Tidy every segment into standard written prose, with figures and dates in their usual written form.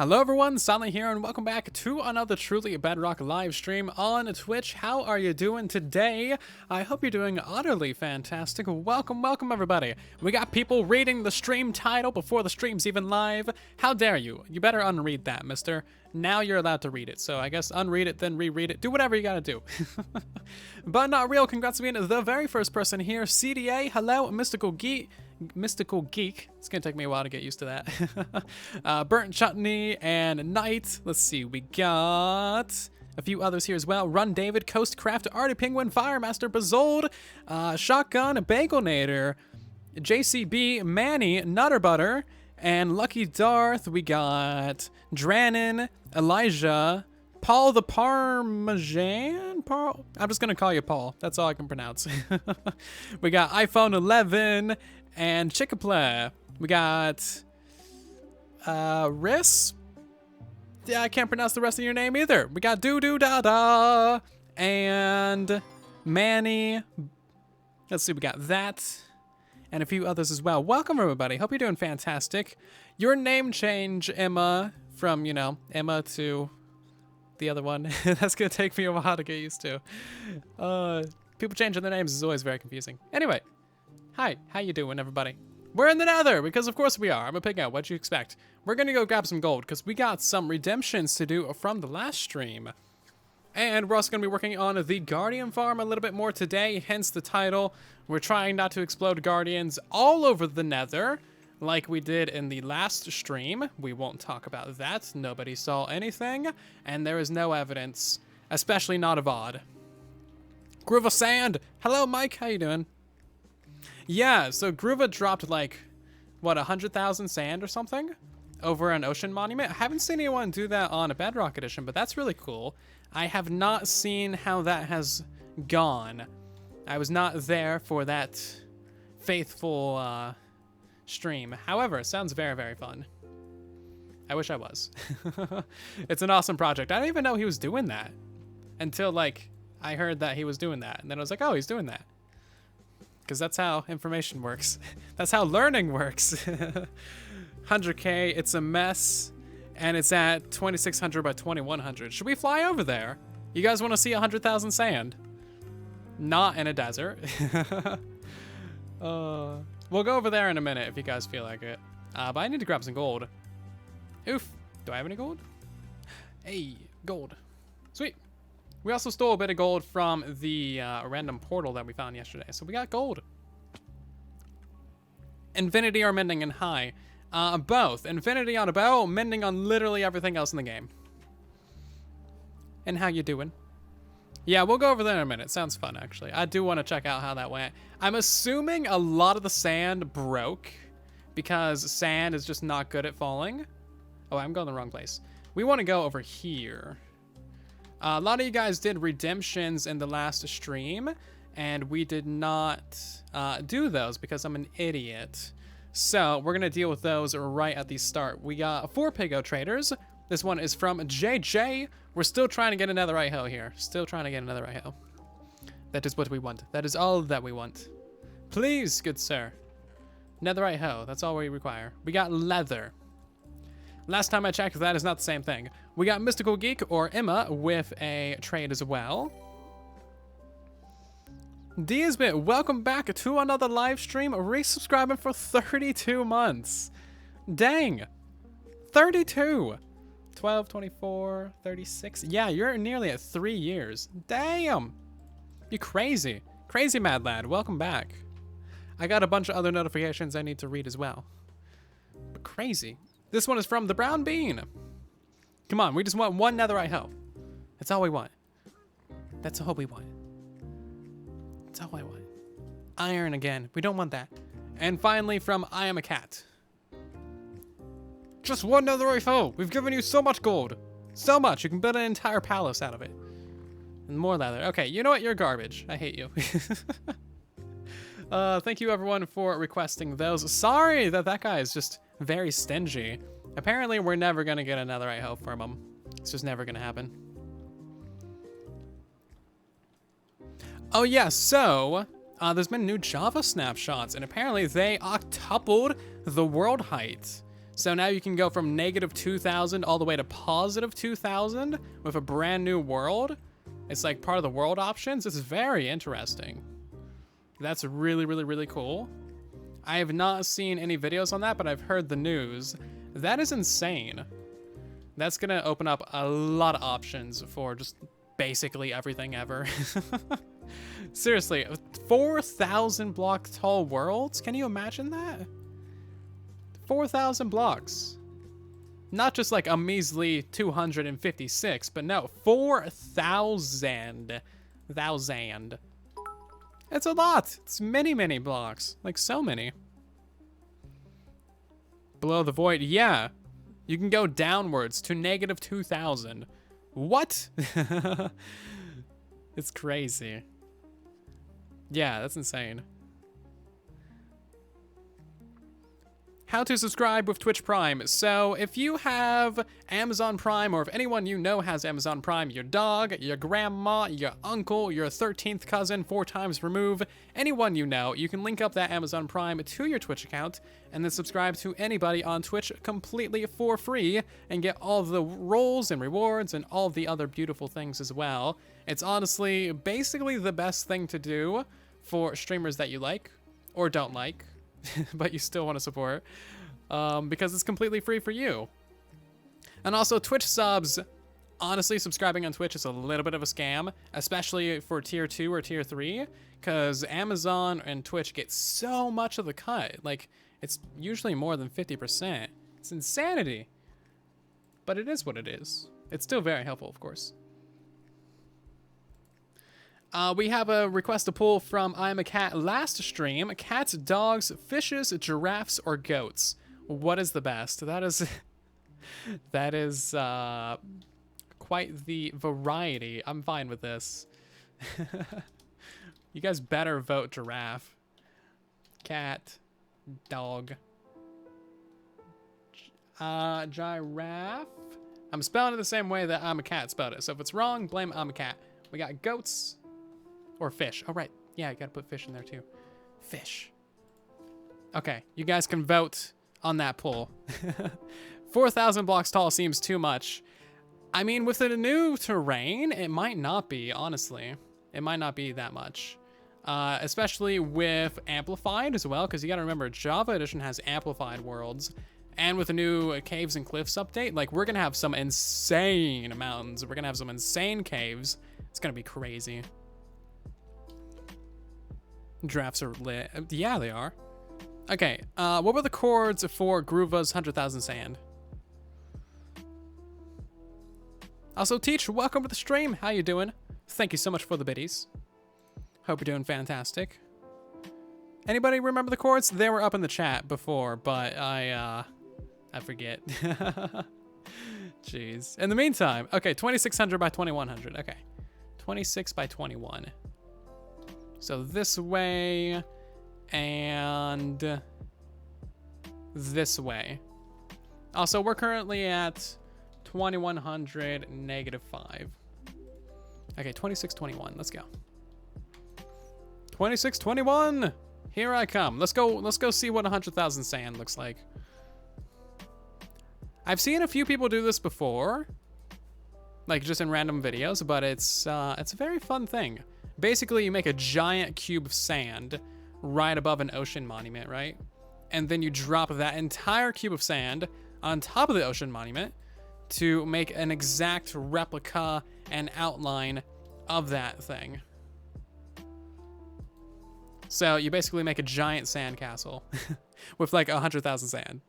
Hello everyone, Silent here, and welcome back to another truly Bedrock live stream on Twitch. How are you doing today? I hope you're doing utterly fantastic. Welcome everybody. We got people reading the stream title before the stream's even live. How dare you? You better unread that, mister. Now you're allowed to read it, so I guess unread it, then reread it. Do whatever you gotta do. But not real, congrats on being the very first person here. CDA, hello, Mystical Geek. It's gonna take me a while to get used to that. Burnt Chutney and Knight. Let's see, we got a few others here as well. Run David, Coastcraft, Artie Penguin, Firemaster, Bezold, Shotgun, Bagelnator, JCB, Manny, Nutterbutter, and Lucky Darth. We got Dranin, Elijah, Paul the Parmesan? Paul? I'm just gonna call you Paul. That's all I can pronounce. We got iPhone 11 and Chickaplay. We got Riss. Yeah, I can't pronounce the rest of your name either. We got Doo Da Da and Manny. Let's see, we got that and a few others as well. Welcome everybody. Hope you're doing fantastic. Your name change, Emma, from, you know, Emma to the other one. That's gonna take me a while to get used to. People changing their names is always very confusing. Anyway, hi, how you doing everybody? We're in the nether, because of course we are. I'm a pig out, what'd you expect? We're gonna go grab some gold, because we got some redemptions to do from the last stream. And we're also gonna be working on the Guardian farm a little bit more today, hence the title. We're trying not to explode Guardians all over the nether, like we did in the last stream. We won't talk about that. Nobody saw anything, and there is no evidence, especially not of VOD. Groova Sand! Hello, Mike, how you doing? Yeah, so Groova dropped like, what, 100,000 sand or something over an ocean monument? I haven't seen anyone do that on a Bedrock edition, but that's really cool. I have not seen how that has gone. I was not there for that faithful stream. However, it sounds very, very fun. I wish I was. It's an awesome project. I didn't even know he was doing that until like I heard that he was doing that, and then I was like, oh, he's doing that. Because that's how information works. That's how learning works. 100K, it's a mess, and it's at 2600 by 2100. Should we fly over there? You guys want to see 100,000 sand? Not in a desert. We'll go over there in a minute if you guys feel like it. But I need to grab some gold. Oof. Do I have any gold? Hey, gold. Sweet. We also stole a bit of gold from the random portal that we found yesterday. So we got gold. Infinity or mending and high? Both. Infinity on a bow, mending on literally everything else in the game. And how you doing? Yeah, we'll go over there in a minute. Sounds fun, actually. I do want to check out how that went. I'm assuming a lot of the sand broke because sand is just not good at falling. Oh, I'm going the wrong place. We want to go over here. A lot of you guys did redemptions in the last stream, and we did not do those because I'm an idiot. So we're going to deal with those right at the start. We got 4 Pigo traders. This one is from JJ. We're still trying to get another right hoe here. Still trying to get another right hoe. That is what we want. That is all that we want. Please, good sir. Netherite hoe. That's all we require. We got leather. Last time I checked, that is not the same thing. We got Mystical Geek, or Emma, with a trade as well. Diazbit, welcome back to another live stream. Resubscribing for 32 months. Dang. 32. 12, 24, 36. Yeah, you're nearly at 3 years. Damn. You crazy. Crazy mad lad. Welcome back. I got a bunch of other notifications I need to read as well. But crazy. This one is from the Brown Bean. Come on, we just want one netherite hoe. That's all we want. That's all we want. That's all I want. Iron again. We don't want that. And finally from I Am a Cat. Just one netherite hoe. We've given you so much gold. So much. You can build an entire palace out of it. And more leather. Okay, you know what? You're garbage. I hate you. Thank you everyone for requesting those. Sorry that guy is just very stingy. Apparently we're never gonna get another right hoe from him. It's just never gonna happen. Oh yeah, so there's been new Java snapshots, and apparently they octupled the world height. So now you can go from negative 2,000 all the way to positive 2,000 with a brand new world. It's like part of the world options. It's very interesting. That's really, really, really cool. I have not seen any videos on that, but I've heard the news. That is insane. That's gonna open up a lot of options for just basically everything ever. Seriously, 4,000 block tall worlds? Can you imagine that? 4,000 blocks. Not just like a measly 256, but no, 4,000. It's a lot. It's many, many blocks. Like so many. Below the void, yeah. You can go downwards to negative 2,000. What? It's crazy. Yeah, that's insane. How to subscribe with Twitch Prime. So if you have Amazon Prime, or if anyone you know has Amazon Prime, your dog, your grandma, your uncle, your 13th cousin 4 times removed, anyone you know, you can link up that Amazon Prime to your Twitch account and then subscribe to anybody on Twitch completely for free and get all the roles and rewards and all the other beautiful things as well. It's honestly basically the best thing to do for streamers that you like or don't like. But you still want to support, because it's completely free for you. And also Twitch subs, honestly, subscribing on Twitch is a little bit of a scam, especially for tier 2 or tier 3, because Amazon and Twitch get so much of the cut. Like, it's usually more than 50%. It's insanity. But it is what it is. It's still very helpful, of course. We have a request to pull from I Am a Cat last stream. Cats, dogs, fishes, giraffes, or goats? What is the best? That is quite the variety. I'm fine with this. You guys better vote giraffe. Cat, dog, giraffe. I'm spelling it the same way that I'm a Cat spelled it. So if it's wrong, blame I'm a Cat. We got goats. Or fish. Oh, right. Yeah, I gotta put fish in there too. Fish. Okay, you guys can vote on that poll. 4,000 blocks tall seems too much. I mean, with the new terrain, it might not be, honestly. It might not be that much. Especially with Amplified as well, because you gotta remember, Java Edition has Amplified worlds. And with the new Caves and Cliffs update, like, we're gonna have some insane mountains. We're gonna have some insane caves. It's gonna be crazy. Drafts are lit. Yeah, they are. Okay, what were the chords for Groova's 100,000 Sand? Also, Teach, welcome to the stream. How you doing? Thank you so much for the biddies. Hope you're doing fantastic. Anybody remember the chords? They were up in the chat before, but I forget. Jeez. In the meantime, okay, 2600 by 2100. Okay, 26 by 21. So this way and this way. Also, we're currently at 2100 -5. Okay, 2621. Let's go. 2621. Here I come. Let's go see what 100,000 sand looks like. I've seen a few people do this before, like just in random videos, but it's a very fun thing. Basically, you make a giant cube of sand right above an ocean monument, right? And then you drop that entire cube of sand on top of the ocean monument to make an exact replica and outline of that thing. So you basically make a giant sand castle with like 100,000 sand.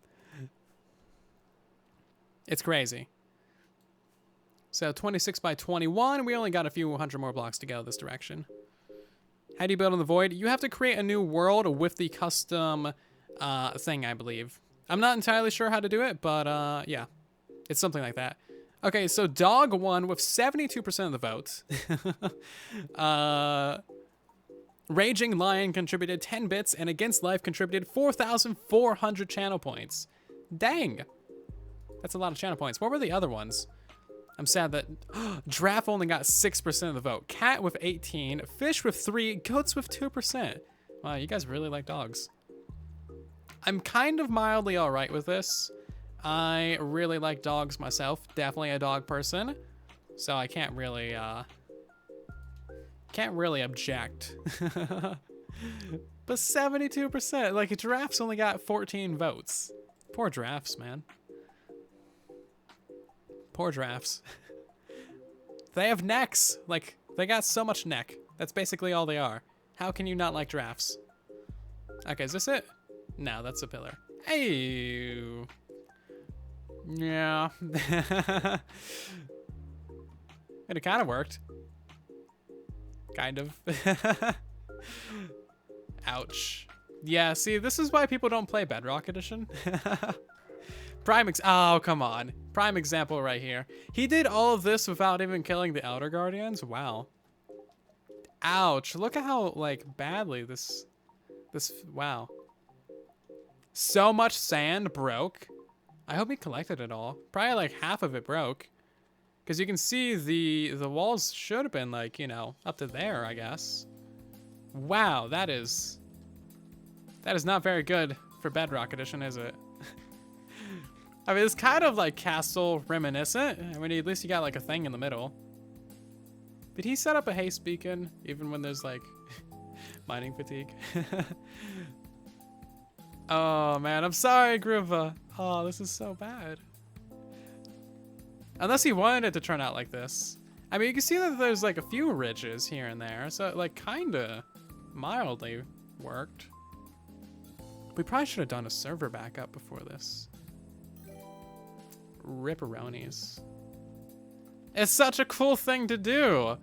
It's crazy. So 26 by 21, we only got a few hundred more blocks to go this direction. How do you build on the void? You have to create a new world with the custom thing, I believe. I'm not entirely sure how to do it, but yeah, it's something like that. Okay, so dog won with 72% of the votes. Raging Lion contributed 10 bits, and Against Life contributed 4,400 channel points. Dang! That's a lot of channel points. What were the other ones? I'm sad that Giraffe only got 6% of the vote. Cat with 18, Fish with 3, Goats with 2%. Wow, you guys really like dogs. I'm kind of mildly alright with this I really like dogs myself. Definitely a dog person. So I can't really object. But 72%, like giraffes only got 14 votes. Poor giraffes, man. Poor giraffes. They have necks. Like, they got so much neck. That's basically all they are. How can you not like giraffes? Okay, is this it? No, that's a pillar. Hey. Yeah. It kind of worked. Kind of. Ouch. Yeah, see, this is why people don't play Bedrock Edition. Oh, come on. Prime example right here. He did all of this without even killing the Elder Guardians? Wow. Ouch. Look at how, like, badly this, wow. So much sand broke. I hope he collected it all. Probably, like, half of it broke. Because you can see the walls should have been, like, you know, up to there, I guess. Wow, that is not very good for Bedrock Edition, is it? I mean, it's kind of like castle reminiscent. I mean, at least you got like a thing in the middle. Did he set up a haste beacon even when there's like mining fatigue? Oh man, I'm sorry, Groova. Oh, this is so bad. Unless he wanted it to turn out like this. I mean, you can see that there's like a few ridges here and there, so it like kinda mildly worked. We probably should have done a server backup before this. Ripperonis. It's such a cool thing to do.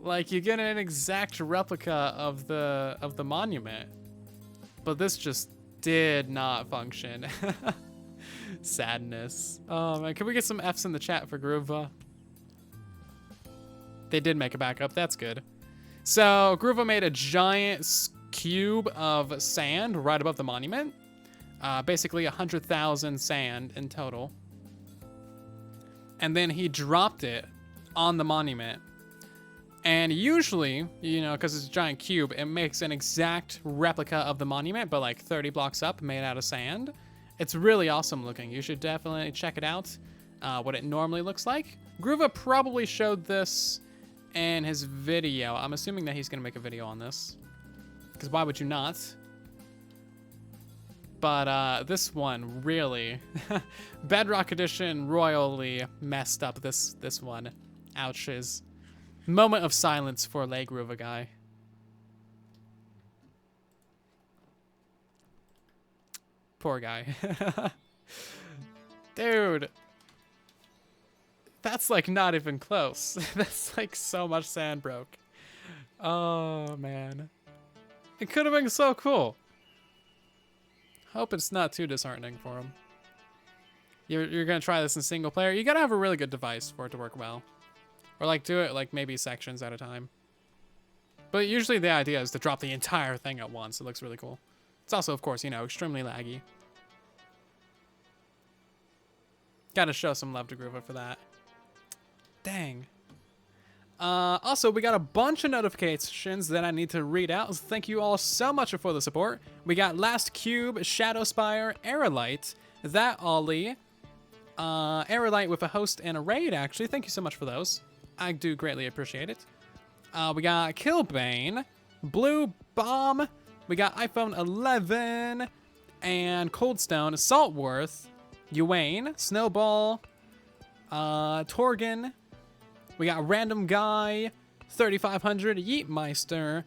Like, you get an exact replica of the monument. But this just did not function. Sadness. Oh man, can we get some Fs in the chat for Groova? They did make a backup, that's good. So, Groova made a giant cube of sand right above the monument. Basically 100,000 sand in total. And then he dropped it on the monument. And usually, you know, because it's a giant cube, it makes an exact replica of the monument, but like 30 blocks up, made out of sand. It's really awesome looking. You should definitely check it out, what it normally looks like. Groova probably showed this in his video. I'm assuming that he's going to make a video on this, because why would you not? But this one really, Bedrock Edition royally messed up this one. Ouches. Moment of silence for Leg Groova guy. Poor guy. Dude. That's like not even close. That's like so much sand broke. Oh man. It could have been so cool. Hope it's not too disheartening for him. You're gonna try this in single player. You gotta have a really good device for it to work well. Or like do it like maybe sections at a time. But usually the idea is to drop the entire thing at once. It looks really cool. It's also, of course, you know, extremely laggy. Gotta show some love to Groova for that. Dang. Also, we got a bunch of notifications that I need to read out. Thank you all so much for the support. We got Last Cube, Shadowspire, Aerolite, That Ollie, Aerolite with a host and a raid, actually. Thank you so much for those. I do greatly appreciate it. We got Killbane, Blue Bomb, we got iPhone 11, and Coldstone, Saltworth, Ewain, Snowball, Torgan. We got Random Guy, 3500, Yeetmeister,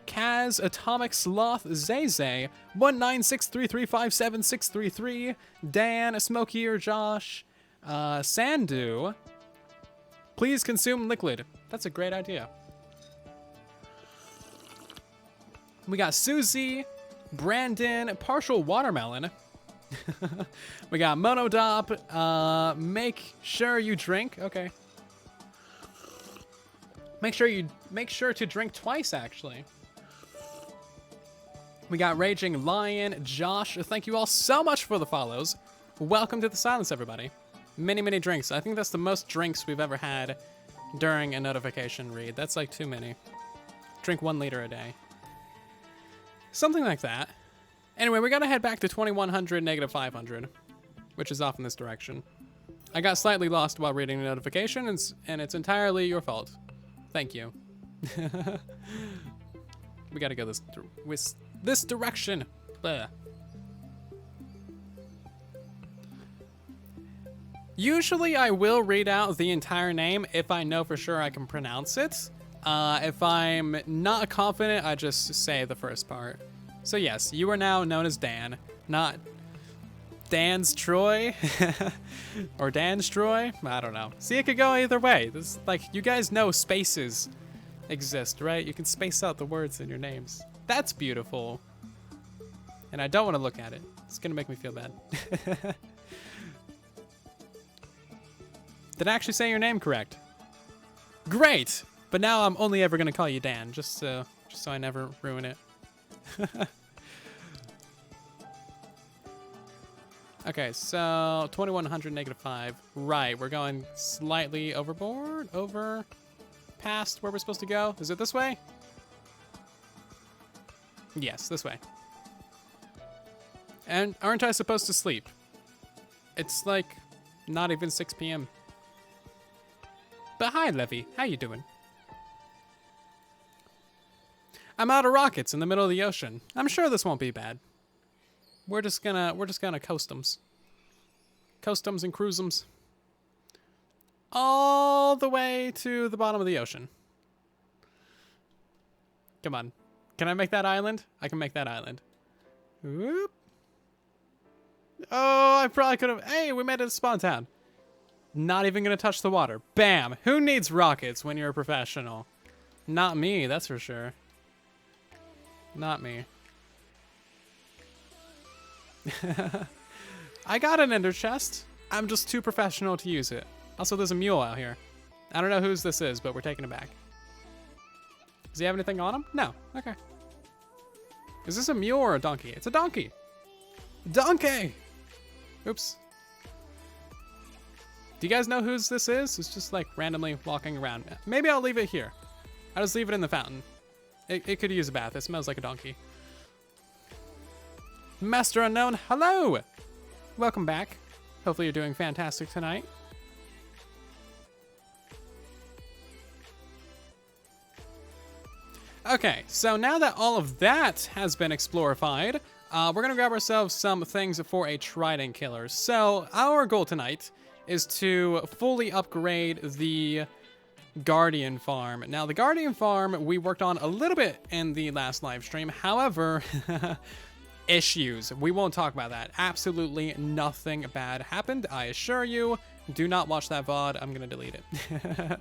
Kaz, Atomic Sloth, Zayzay, 19633576333, Dan, Smokey or Josh, Sandu. Please consume liquid. That's a great idea. We got Susie, Brandon, Partial Watermelon. We got Monodop, make sure you drink. Okay. Make sure to drink twice, actually. We got Raging Lion, Josh. Thank you all so much for the follows. Welcome to the silence, everybody. Many, many drinks. I think that's the most drinks we've ever had during a notification read. That's like too many. Drink 1 liter a day. Something like that. Anyway, we gotta head back to 2100, -500. which is off in this direction. I got slightly lost while reading the notification, and it's entirely your fault. Thank you. We gotta go this direction. Blah. Usually I will read out the entire name if I know for sure I can pronounce it. If I'm not confident, I just say the first part. So yes, you are now known as Dan, not Dan's Troy or Dan's Troy. I don't know. See, it could go either way. This, like, you guys know spaces exist, right? You can space out the words in your names. That's beautiful. And I don't want to look at it. It's gonna make me feel bad. Did I actually say your name correct? Great! But now I'm only ever gonna call you Dan, just so I never ruin it. Okay, so 2100 -5. Right, we're going slightly overboard, past where we're supposed to go. Is it this way? Yes, this way. And aren't I supposed to sleep? It's like not even 6 p.m. But hi, Levy. How you doing? I'm out of rockets in the middle of the ocean. I'm sure this won't be bad. We're just gonna coast-ems. Coast-ems and cruise-ems. All the way to the bottom of the ocean. Come on. Can I make that island? I can make that island. Whoop. Oh, I probably could have. Hey, we made it to spawn town. Not even gonna touch the water. Bam! Who needs rockets when you're a professional? Not me, that's for sure. Not me. I got an ender chest. I'm just too professional to use it. Also, there's a mule out here. I don't know whose this is, but we're taking it back. Does he have anything on him? No. Okay. Is this a mule or a donkey? It's a donkey. Donkey! Oops. Do you guys know whose this is? It's just like randomly walking around. Maybe I'll leave it here. I'll just leave it in the fountain. It could use a bath. It smells like a donkey. Master Unknown, hello! Welcome back. Hopefully you're doing fantastic tonight. Okay, so now that all of that has been explorified, we're gonna grab ourselves some things for a trident killer. So our goal tonight is to fully upgrade the Guardian farm. Now the Guardian farm we worked on a little bit in the last live stream. However, issues. We won't talk about that. Absolutely nothing bad happened, I assure you. Do not watch that VOD. I'm gonna delete it.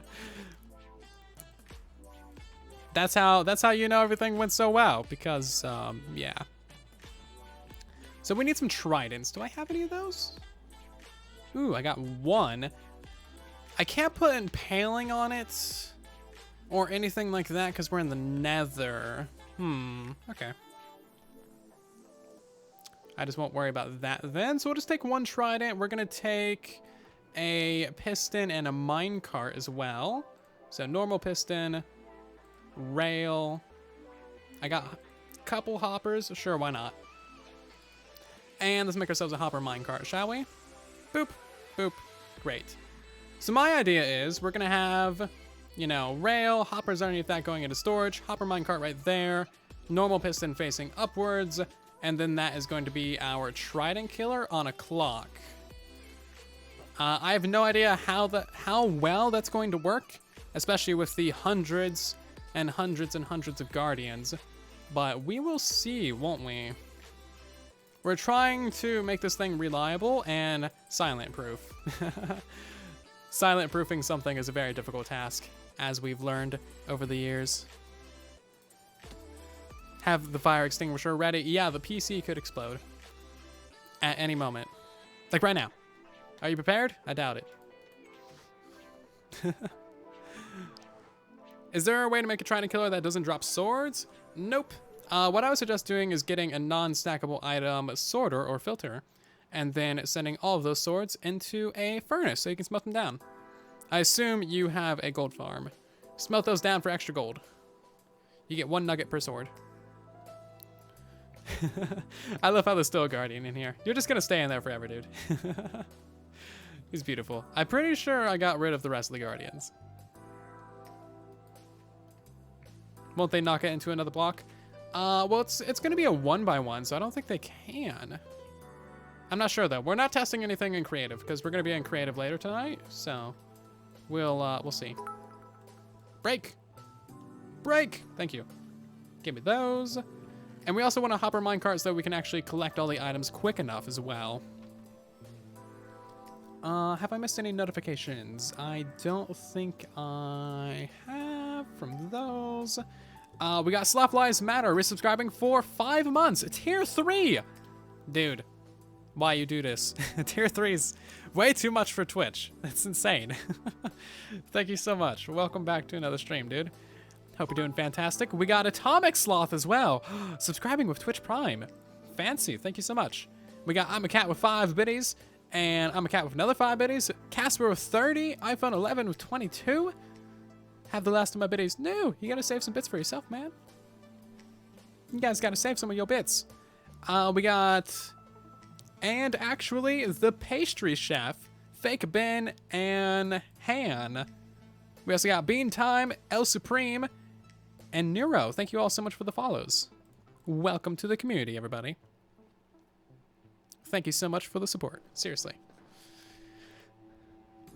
That's how you know everything went so well, because yeah. So we need some tridents. Do I have any of those? Ooh, I got one. I can't put impaling on it or anything like that because we're in the nether. Okay. I just won't worry about that then. So we'll just take one trident. We're gonna take a piston and a minecart as well. So normal piston, rail. I got a couple hoppers. Sure, why not? And let's make ourselves a hopper minecart, shall we? Boop, boop. Great. So my idea is we're gonna have, you know, rail, hoppers underneath that going into storage, hopper minecart right there, normal piston facing upwards, and then that is going to be our trident killer on a clock. I have no idea how well that's going to work, especially with the hundreds and hundreds and hundreds of guardians, but we will see, won't we? We're trying to make this thing reliable and silent proof. Silent proofing something is a very difficult task, as we've learned over the years. Have the fire extinguisher ready. Yeah, the PC could explode at any moment. Like right now. Are you prepared? I doubt it. Is there a way to make a trident killer that doesn't drop swords? Nope. What I would suggest doing is getting a non-stackable item sorter or filter, and then sending all of those swords into a furnace so you can smelt them down. I assume you have a gold farm. Smelt those down for extra gold. You get 1 nugget per sword. I love how there's still a guardian in here. You're just gonna stay in there forever, dude. He's beautiful. I'm pretty sure I got rid of the rest of the guardians. Won't they knock it into another block? Well, it's gonna be a 1x1, so I don't think they can. I'm not sure though. We're not testing anything in creative because we're gonna be in creative later tonight. So we'll see. Break. Break. Thank you. Give me those. And we also want a hopper minecart so we can actually collect all the items quick enough as well. Have I missed any notifications? I don't think I have from those. We got Sloth Lives Matter resubscribing for 5 months. Tier 3. Dude, why you do this? Tier 3's way too much for Twitch. That's insane. Thank you so much. Welcome back to another stream, dude. Hope you're doing fantastic. We got Atomic Sloth as well. Subscribing with Twitch Prime. Fancy. Thank you so much. We got I'm a Cat with 5 biddies. And I'm a Cat with another 5 biddies. Casper with 30. iPhone 11 with 22. Have the last of my biddies. No, you gotta save some bits for yourself, man. You guys gotta save some of your bits. We got... And actually, the Pastry Chef, Fake Ben, and Han. We also got Bean Time, El Supreme, and Nero. Thank you all so much for the follows. Welcome to the community, everybody. Thank you so much for the support. Seriously.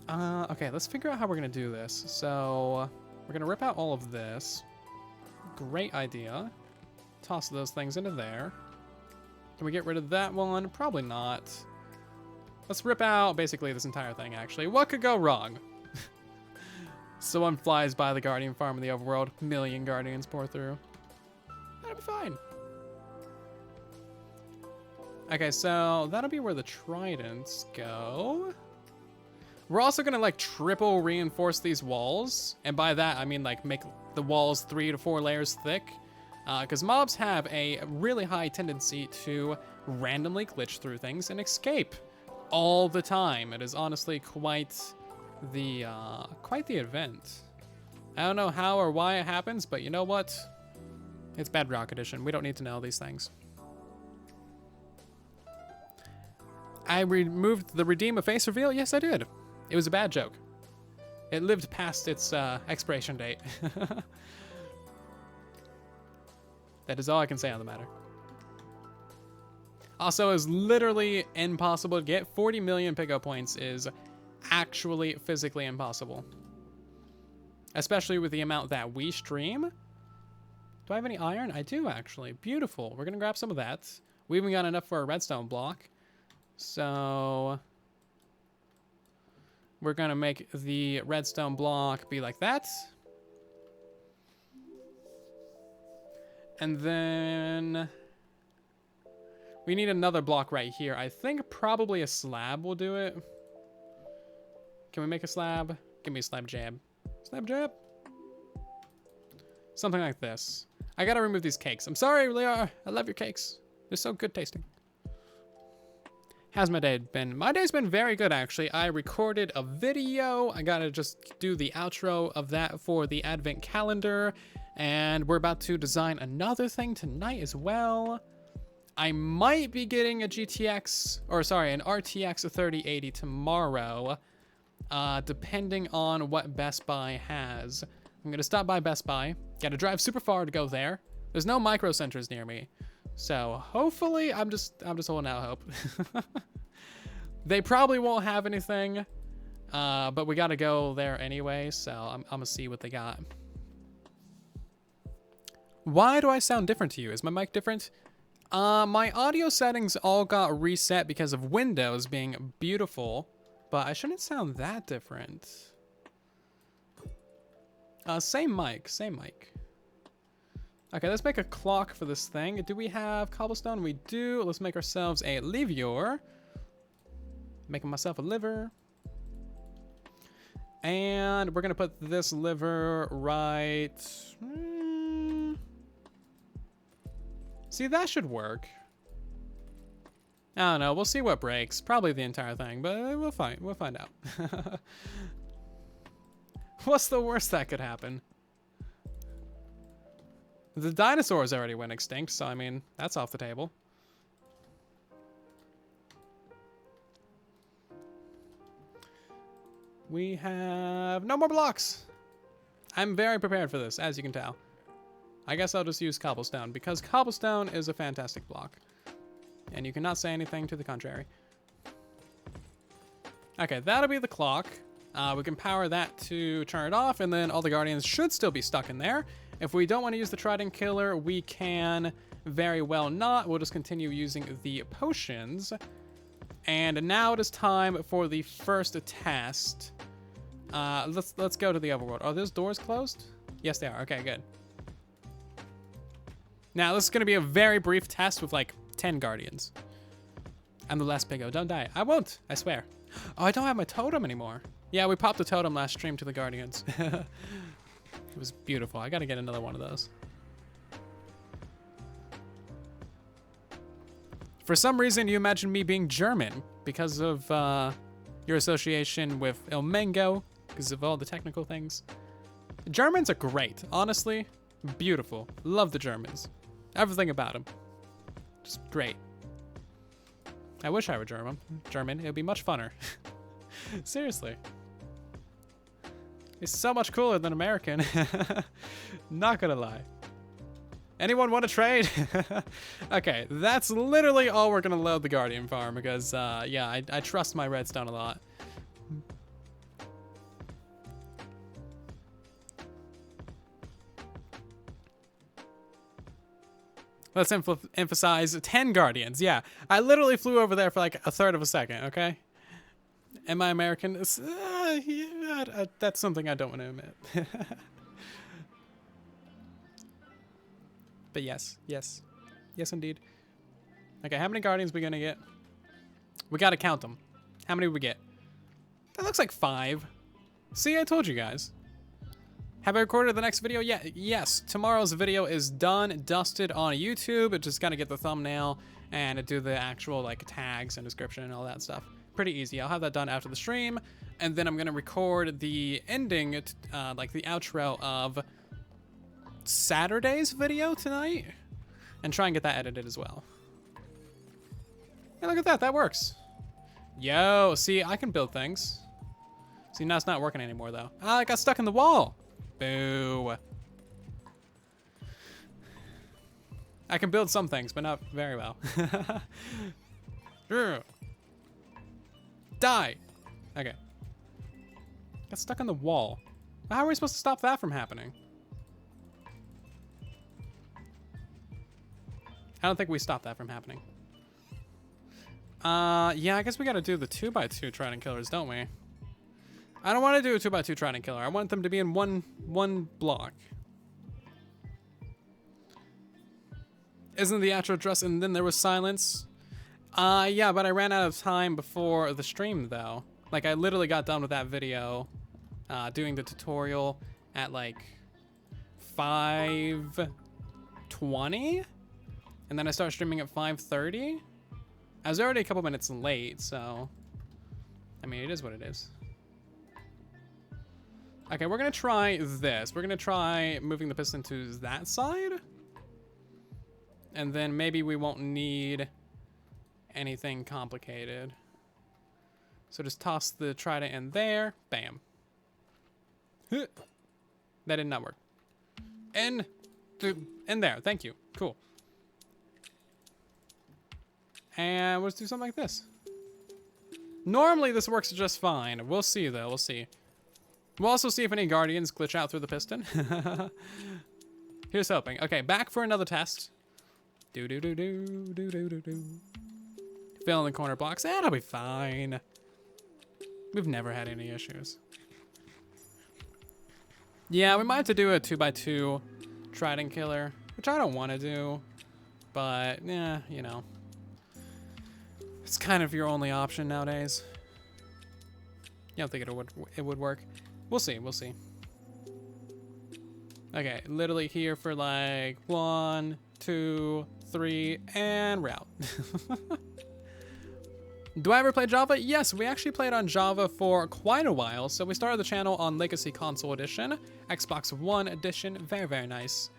Okay, let's figure out how we're going to do this. So, we're going to rip out all of this. Great idea. Toss those things into there. Can we get rid of that one? Probably not. Let's rip out basically this entire thing, actually. What could go wrong? Someone flies by the Guardian Farm in the overworld. Million Guardians pour through. That'll be fine. Okay, so that'll be where the tridents go. We're also gonna like triple reinforce these walls. And by that, I mean like make the walls 3 to 4 layers thick. Because mobs have a really high tendency to randomly glitch through things and escape all the time. It is honestly quite the event. I don't know how or why it happens, but you know what? It's Bedrock Edition. We don't need to know these things. I removed the Redeem a Face reveal? Yes, I did. It was a bad joke. It lived past its expiration date. That is all I can say on the matter. Also, it's literally impossible to get. 40 million pickup points is actually physically impossible. Especially with the amount that we stream. Do I have any iron? I do, actually. Beautiful. We're going to grab some of that. We even got enough for a redstone block. So we're going to make the redstone block be like that. And then we need another block right here. I think probably a slab will do it. Can we make a slab? Give me a slab jab. Slab jab? Something like this. I gotta remove these cakes. I'm sorry, Lear. I love your cakes. They're so good tasting. How's my day been? My day's been very good, actually. I recorded a video. I gotta just do the outro of that for the advent calendar. And we're about to design another thing tonight as well. I might be getting a GTX, or sorry, an RTX 3080 tomorrow, depending on what Best Buy has. I'm gonna stop by Best Buy. Gotta drive super far to go there. There's no micro centers near me. So hopefully, I'm just holding out hope. They probably won't have anything, but we gotta go there anyway, so I'm gonna see what they got. Why do I sound different to you? Is my mic different? My audio settings all got reset because of Windows being beautiful, but I shouldn't sound that different. Same mic, same mic. Okay, let's make a clock for this thing. Do we have cobblestone? We do. Let's make ourselves a lever. Making myself a liver. And we're gonna put this liver right... See, that should work. I don't know. We'll see what breaks. Probably the entire thing, but we'll find out. What's the worst that could happen? The dinosaurs already went extinct, so I mean, that's off the table. We have no more blocks. I'm very prepared for this, as you can tell. I guess I'll just use cobblestone, because cobblestone is a fantastic block. And you cannot say anything to the contrary. Okay, that'll be the clock. We can power that to turn it off, and then all the guardians should still be stuck in there. If we don't want to use the trident killer, we can very well not. We'll just continue using the potions. And now it is time for the first test. Let's go to the overworld. Are those doors closed? Yes, they are. Okay, good. Now, this is going to be a very brief test with like 10 guardians. I'm the last Pigo. Don't die. I won't. I swear. Oh, I don't have my totem anymore. Yeah, we popped the totem last stream to the guardians. It was beautiful. I got to get another one of those. For some reason, you imagine me being German because of your association with El Mango, because of all the technical things. Germans are great. Honestly, beautiful. Love the Germans. Everything about them. Just great. I wish I were German. It would be much funner. Seriously. It's so much cooler than American. Not gonna lie. Anyone want to trade? Okay, that's literally all we're gonna load the Guardian farm because, yeah, I trust my redstone a lot. Let's emphasize 10 Guardians. Yeah, I literally flew over there for like a third of a second, okay? Am I American? Yeah, that's something I don't want to admit. But yes. Yes, indeed. Okay, how many Guardians we gonna get? We gotta count them. How many we get? That looks like 5. See, I told you guys. Have I recorded the next video? Yeah, yes. Tomorrow's video is done, dusted on YouTube. It just gotta get the thumbnail and do the actual like tags and description and all that stuff. Pretty easy. I'll have that done after the stream, and then I'm gonna record the ending, like the outro of Saturday's video tonight, and try and get that edited as well. Hey, look at that. That works. Yo, see, I can build things. See, now it's not working anymore though. Ah, I got stuck in the wall. Boo. I can build some things, but not very well. Die. Okay. Got stuck on the wall. How are we supposed to stop that from happening? I don't think we stopped that from happening. Yeah, I guess we gotta do the 2x2 trident killers, don't we? I don't want to do a 2x2 trident killer. I want them to be in one block. Isn't the outro dress and then there was silence? Yeah, but I ran out of time before the stream though. Like I literally got done with that video, doing the tutorial at like 5:20, and then I started streaming at 5:30. I was already a couple minutes late, so I mean it is what it is. Okay, we're gonna try this. We're gonna try moving the piston to that side. And then maybe we won't need anything complicated. So just toss the trident in there. Bam. That did not work. In there. Thank you. Cool. And let's do something like this. Normally this works just fine. We'll see though. We'll see. We'll also see if any guardians glitch out through the piston. Here's hoping. Okay, back for another test. Fill in the corner blocks. That'll be fine. We've never had any issues. Yeah, we might have to do a 2x2 trident killer, which I don't want to do, but yeah, you know, it's kind of your only option nowadays. You don't think it would work? We'll see. We'll see. Okay, literally here for like 1, 2, 3, and we're out. Do I ever play Java? Yes, we actually played on Java for quite a while. So we started the channel on Legacy Console Edition, Xbox One Edition, very, very nice.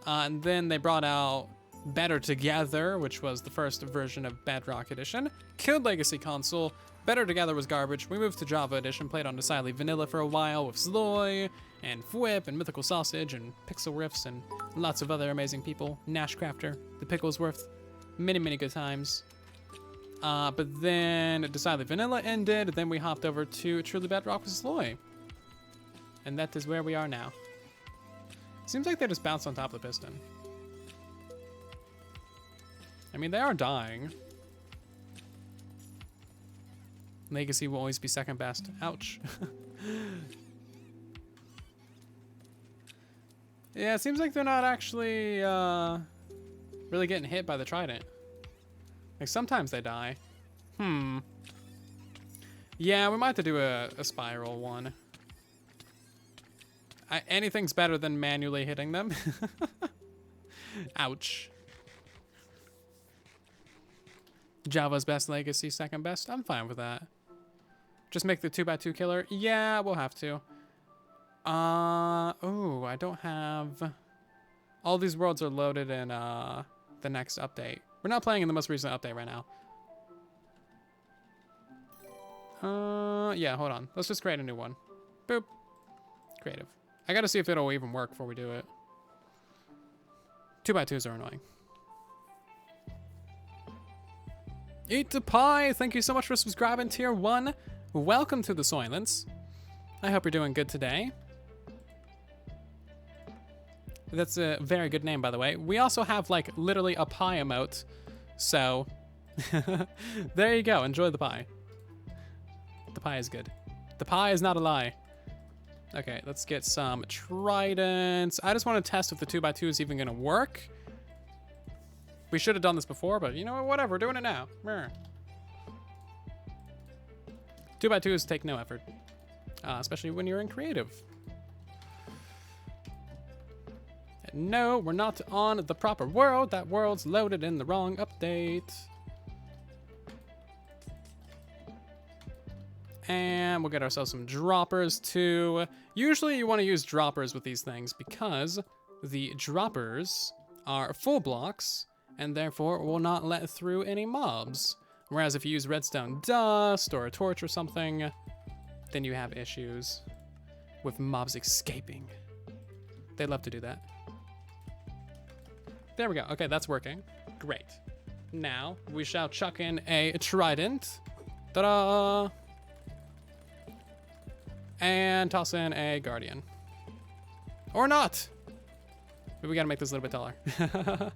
And then they brought out Better Together, which was the first version of Bedrock Edition. Killed Legacy Console. Better Together was garbage. We moved to Java Edition, played on Decidedly Vanilla for a while with Sloy and Fwip and Mythical Sausage and Pixel Riffs and lots of other amazing people. Nashcrafter, the Picklesworth. Many, many good times. But then Decidedly Vanilla ended. Then we hopped over to Truly Bedrock with Sloy. And that is where we are now. Seems like they just bounced on top of the piston. I mean, they are dying. Legacy will always be second best. Ouch. Yeah, it seems like they're not actually really getting hit by the trident. Like, sometimes they die. Yeah, we might have to do a spiral one. Anything's better than manually hitting them. Ouch. Java's best, Legacy second best. I'm fine with that. Just make the 2x2 killer. Yeah, we'll have to. Oh, I don't have... All these worlds are loaded in the next update. We're not playing in the most recent update right now. Yeah, hold on. Let's just create a new one. Boop. Creative. I gotta see if it'll even work before we do it. 2x2s are annoying. Eat the pie! Thank you so much for subscribing, Tier 1. Welcome to the Soylents. I hope you're doing good today. That's a very good name, by the way. We also have, like, literally a pie emote. So, there you go. Enjoy the pie. The pie is good. The pie is not a lie. Okay, let's get some tridents. I just want to test if the 2x2 is even going to work. We should have done this before, but you know what? Whatever. We're doing it now. 2x2s take no effort. Especially when you're in creative. No, we're not on the proper world. That world's loaded in the wrong update. And we'll get ourselves some droppers too. Usually you want to use droppers with these things because the droppers are full blocks and therefore will not let through any mobs. Whereas if you use redstone dust or a torch or something, then you have issues with mobs escaping. They love to do that. There we go. Okay, that's working. Great. Now we shall chuck in a trident. Ta-da! And toss in a guardian. Or not! But we gotta make this a little bit taller.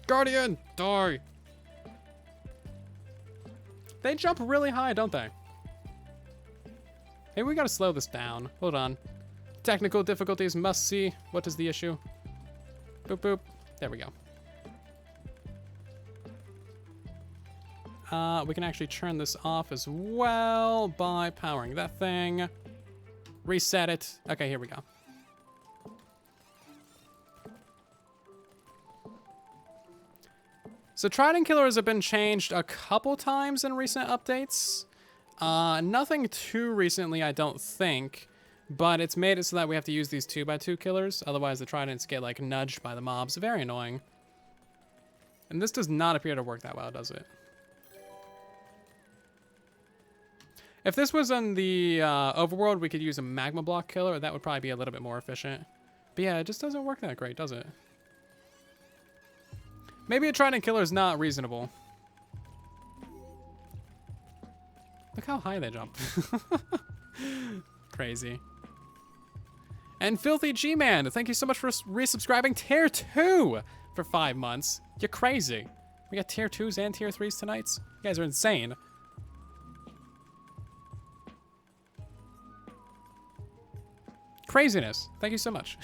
Guardian! Die! They jump really high, don't they? Hey, we gotta slow this down. Hold on. Technical difficulties, must see. What is the issue? Boop, boop. There we go. We can actually turn this off as well by powering that thing. Reset it. Okay, here we go. So Trident Killers have been changed a couple times in recent updates. Nothing too recently, I don't think. But it's made it so that we have to use these 2x2 killers. Otherwise, the Tridents get, like, nudged by the mobs. Very annoying. And this does not appear to work that well, does it? If this was in the overworld, we could use a magma block killer. That would probably be a little bit more efficient. But yeah, it just doesn't work that great, does it? Maybe a Trident killer is not reasonable. Look how high they jump. Crazy. And Filthy G-Man, thank you so much for resubscribing Tier 2 for 5 months. You're crazy. We got Tier 2s and Tier 3s tonight. You guys are insane. Craziness. Thank you so much.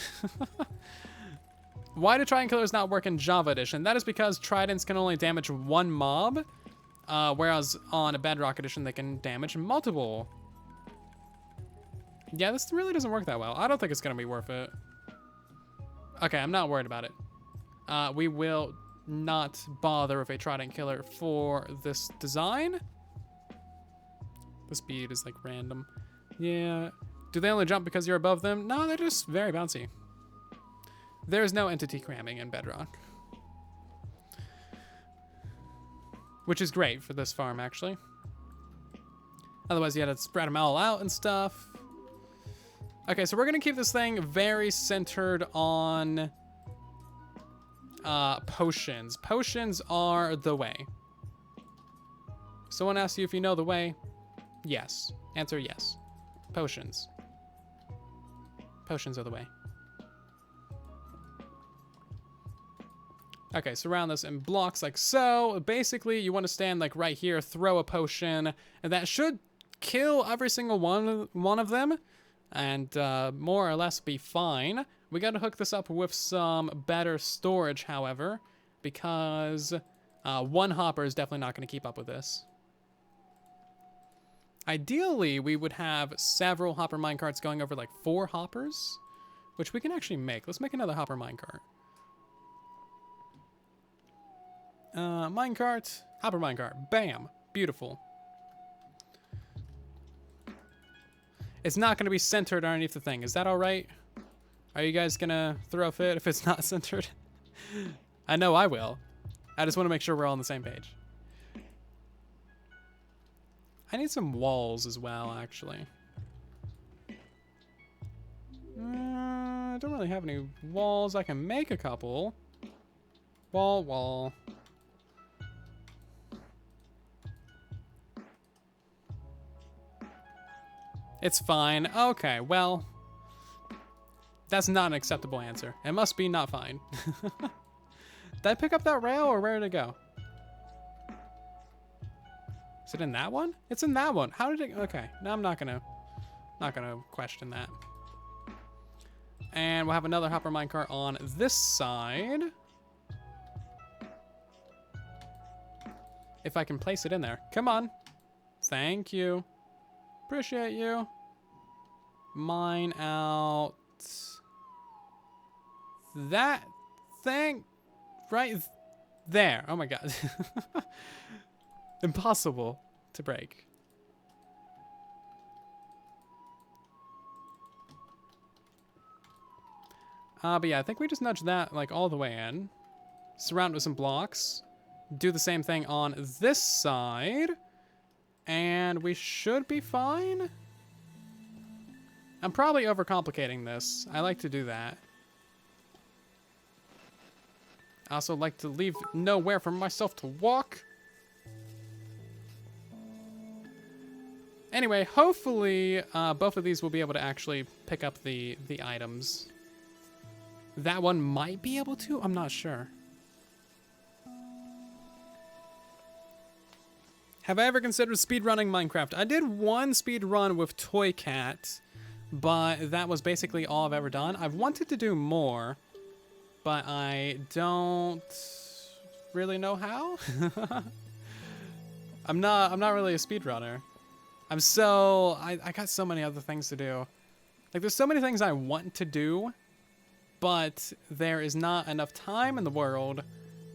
Why do Trident Killers not work in Java Edition? That is because Tridents can only damage one mob, whereas on a Bedrock Edition, they can damage multiple. Yeah, this really doesn't work that well. I don't think it's going to be worth it. Okay, I'm not worried about it. We will not bother with a Trident Killer for this design. The speed is like random. Yeah. Do they only jump because you're above them? No, they're just very bouncy. There's no entity cramming in Bedrock. Which is great for this farm, actually. Otherwise, you had to spread them all out and stuff. Okay, so we're going to keep this thing very centered on potions. Potions are the way. Someone asks you if you know the way. Yes. Answer yes. Potions. Potions are the way. Okay, surround this in blocks like so. Basically, you want to stand like right here, throw a potion, and that should kill every single one of them, and more or less be fine. We got to hook this up with some better storage, however, because one hopper is definitely not going to keep up with this. Ideally, we would have several hopper minecarts going over like 4 hoppers, which we can actually make. Let's make another hopper minecart. Minecart, hopper minecart, bam, beautiful. It's not going to be centered underneath the thing. Is that all right? Are you guys going to throw a fit if it's not centered? I know I will. I just want to make sure we're all on the same page. I need some walls as well, actually. I don't really have any walls. I can make a couple. Wall. It's fine. Okay, well, that's not an acceptable answer. It must be not fine. Did I pick up that rail or where did it go? Is it in that one? It's in that one. How did it? Okay, now I'm not gonna question that. And we'll have another hopper minecart on this side. If I can place it in there. Come on. Thank you. Appreciate you. Mine out that thing right there. Oh my god. Impossible to break. But yeah, I think we just nudge that like all the way in. Surround it with some blocks. Do the same thing on this side. And we should be fine. I'm probably overcomplicating this. I like to do that. I also like to leave nowhere for myself to walk. Anyway, hopefully both of these will be able to actually pick up the items. That one might be able to. I'm not sure. Have I ever considered speedrunning Minecraft? I did one speedrun with Toy Cat, but that was basically all I've ever done. I've wanted to do more, but I don't really know how. I'm not really a speedrunner. I got so many other things to do. Like, there's so many things I want to do, but there is not enough time in the world,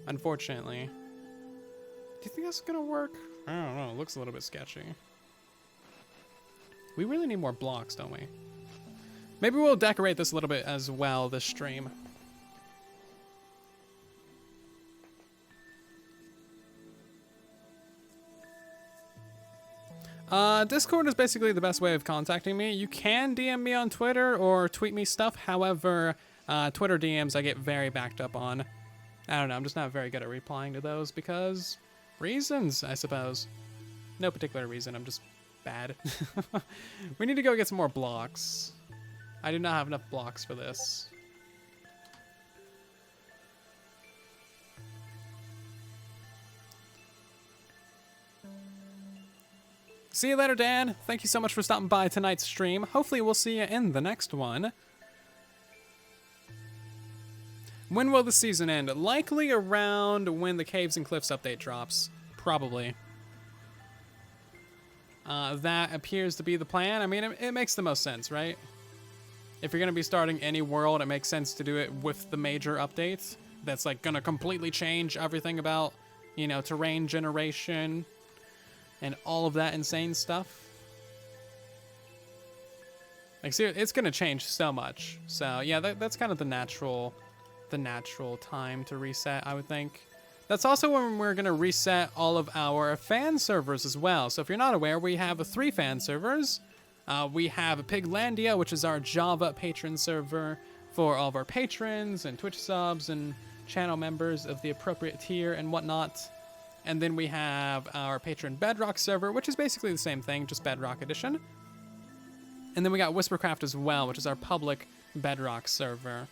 unfortunately. Do you think that's gonna work? I don't know, it looks a little bit sketchy. We really need more blocks, don't we? Maybe we'll decorate this a little bit as well this stream. Discord is basically the best way of contacting me. You can DM me on Twitter or tweet me stuff. However, Twitter DMs I get very backed up on. I don't know, I'm just not very good at replying to those because reasons, I suppose. No particular reason, I'm just bad. We need to go get some more blocks. I do not have enough blocks for this. See you later, Dan. Thank you so much for stopping by tonight's stream. Hopefully we'll see you in the next one. When will the season end? Likely around when the Caves and Cliffs update drops. Probably. That appears to be the plan. I mean, it makes the most sense, right? If you're going to be starting any world, it makes sense to do it with the major updates. That's like going to completely change everything about, you know, terrain generation and all of that insane stuff. Like, see, it's gonna change so much. So yeah, that's kind of the natural time to reset, I would think. That's also when we're gonna reset all of our fan servers as well. So if you're not aware, we have 3 fan servers. We have Piglandia, which is our Java patron server for all of our patrons and Twitch subs and channel members of the appropriate tier and whatnot. And then we have our patron Bedrock server, which is basically the same thing, just Bedrock edition. And then we got Whispercraft as well, which is our public Bedrock server.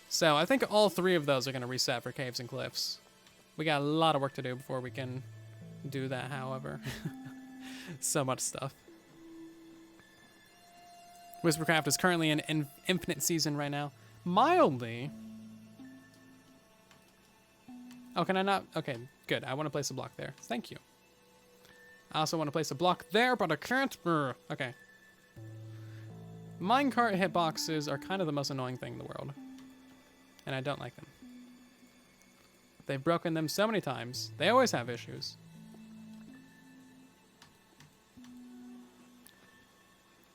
So I think all 3 of those are going to reset for Caves and Cliffs. We got a lot of work to do before we can do that, however. So much stuff. Whispercraft is currently in infinite season right now. Mildly. Oh, can I not? Okay, good. I want to place a block there. Thank you. I also want to place a block there, but I can't. Okay. Minecart hitboxes are kind of the most annoying thing in the world. And I don't like them. They've broken them so many times. They always have issues.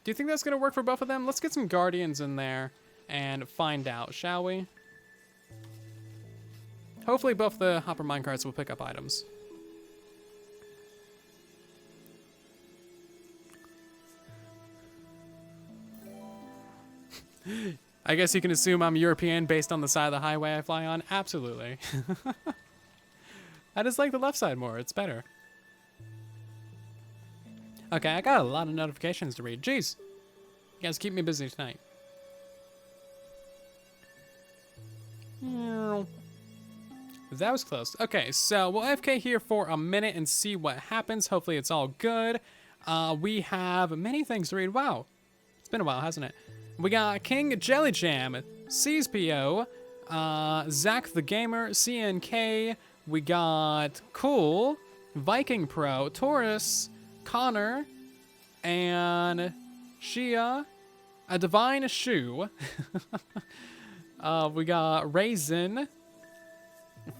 Do you think that's going to work for both of them? Let's get some guardians in there and find out, shall we? Hopefully both the hopper minecarts will pick up items. I guess you can assume I'm European based on the side of the highway I fly on. Absolutely. I just like the left side more. It's better. Okay, I got a lot of notifications to read. Jeez. You guys keep me busy tonight. That was close. Okay, so we'll AFK here for a minute and see what happens. Hopefully it's all good. We have many things to read. Wow. It's been a while, hasn't it? We got King Jelly Jam, CSPO, Zach the Gamer, CNK. We got Cool, Viking Pro, Taurus, Connor, and Shia, a Divine Shoe. We got Raisin,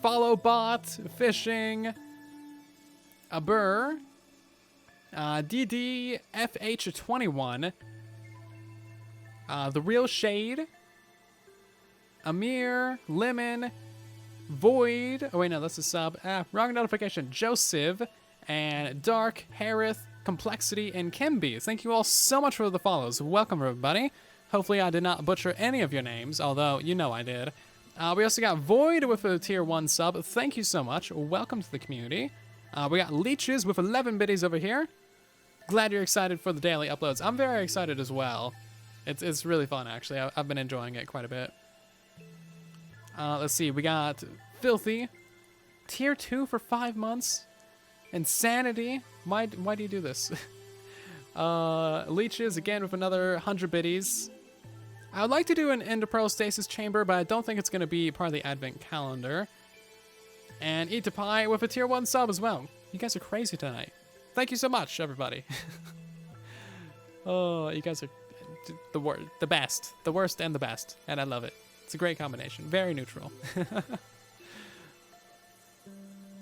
Follow Bot, Fishing, a Burr, DDFH21, The Real Shade, Amir, Lemon, Void. Oh, wait, no, that's a sub. Wrong notification. Joseph, and Dark, Harith, Complexity, and Kimby. Thank you all so much for the follows. Welcome, everybody. Hopefully I did not butcher any of your names, although you know I did. We also got Void with a tier 1 sub. Thank you so much. Welcome to the community. We got Leeches with 11 biddies over here. Glad you're excited for the daily uploads. I'm very excited as well. It's really fun, actually. I've been enjoying it quite a bit. Let's see. We got Filthy. Tier 2 for 5 months. Insanity. Why do you do this? Leeches, again, with another 100 biddies. I would like to do an Ender Pearl Stasis Chamber, but I don't think it's going to be part of the Advent Calendar. And Eat to Pie with a tier 1 sub as well. You guys are crazy tonight. Thank you so much, everybody. Oh, you guys are the best. The worst and the best. And I love it. It's a great combination. Very neutral.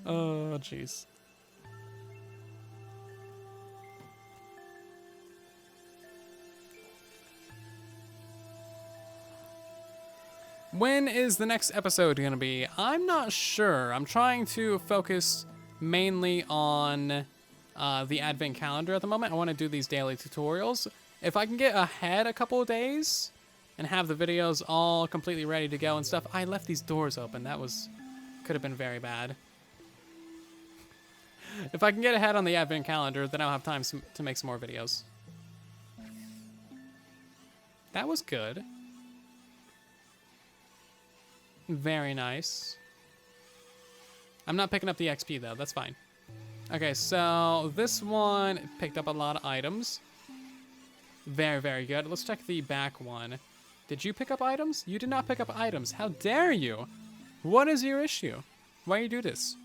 Oh, jeez. When is the next episode going to be? I'm not sure. I'm trying to focus mainly on the Advent Calendar at the moment. I want to do these daily tutorials. If I can get ahead a couple of days and have the videos all completely ready to go and stuff. I left these doors open. That could have been very bad. If I can get ahead on the Advent Calendar, then I'll have time to make some more videos. That was good. Very nice. I'm not picking up the XP though, that's fine. Okay, so this one picked up a lot of items. Very, very good. Let's check the back one. Did you pick up items? You did not pick up items. How dare you? What is your issue? Why you do this?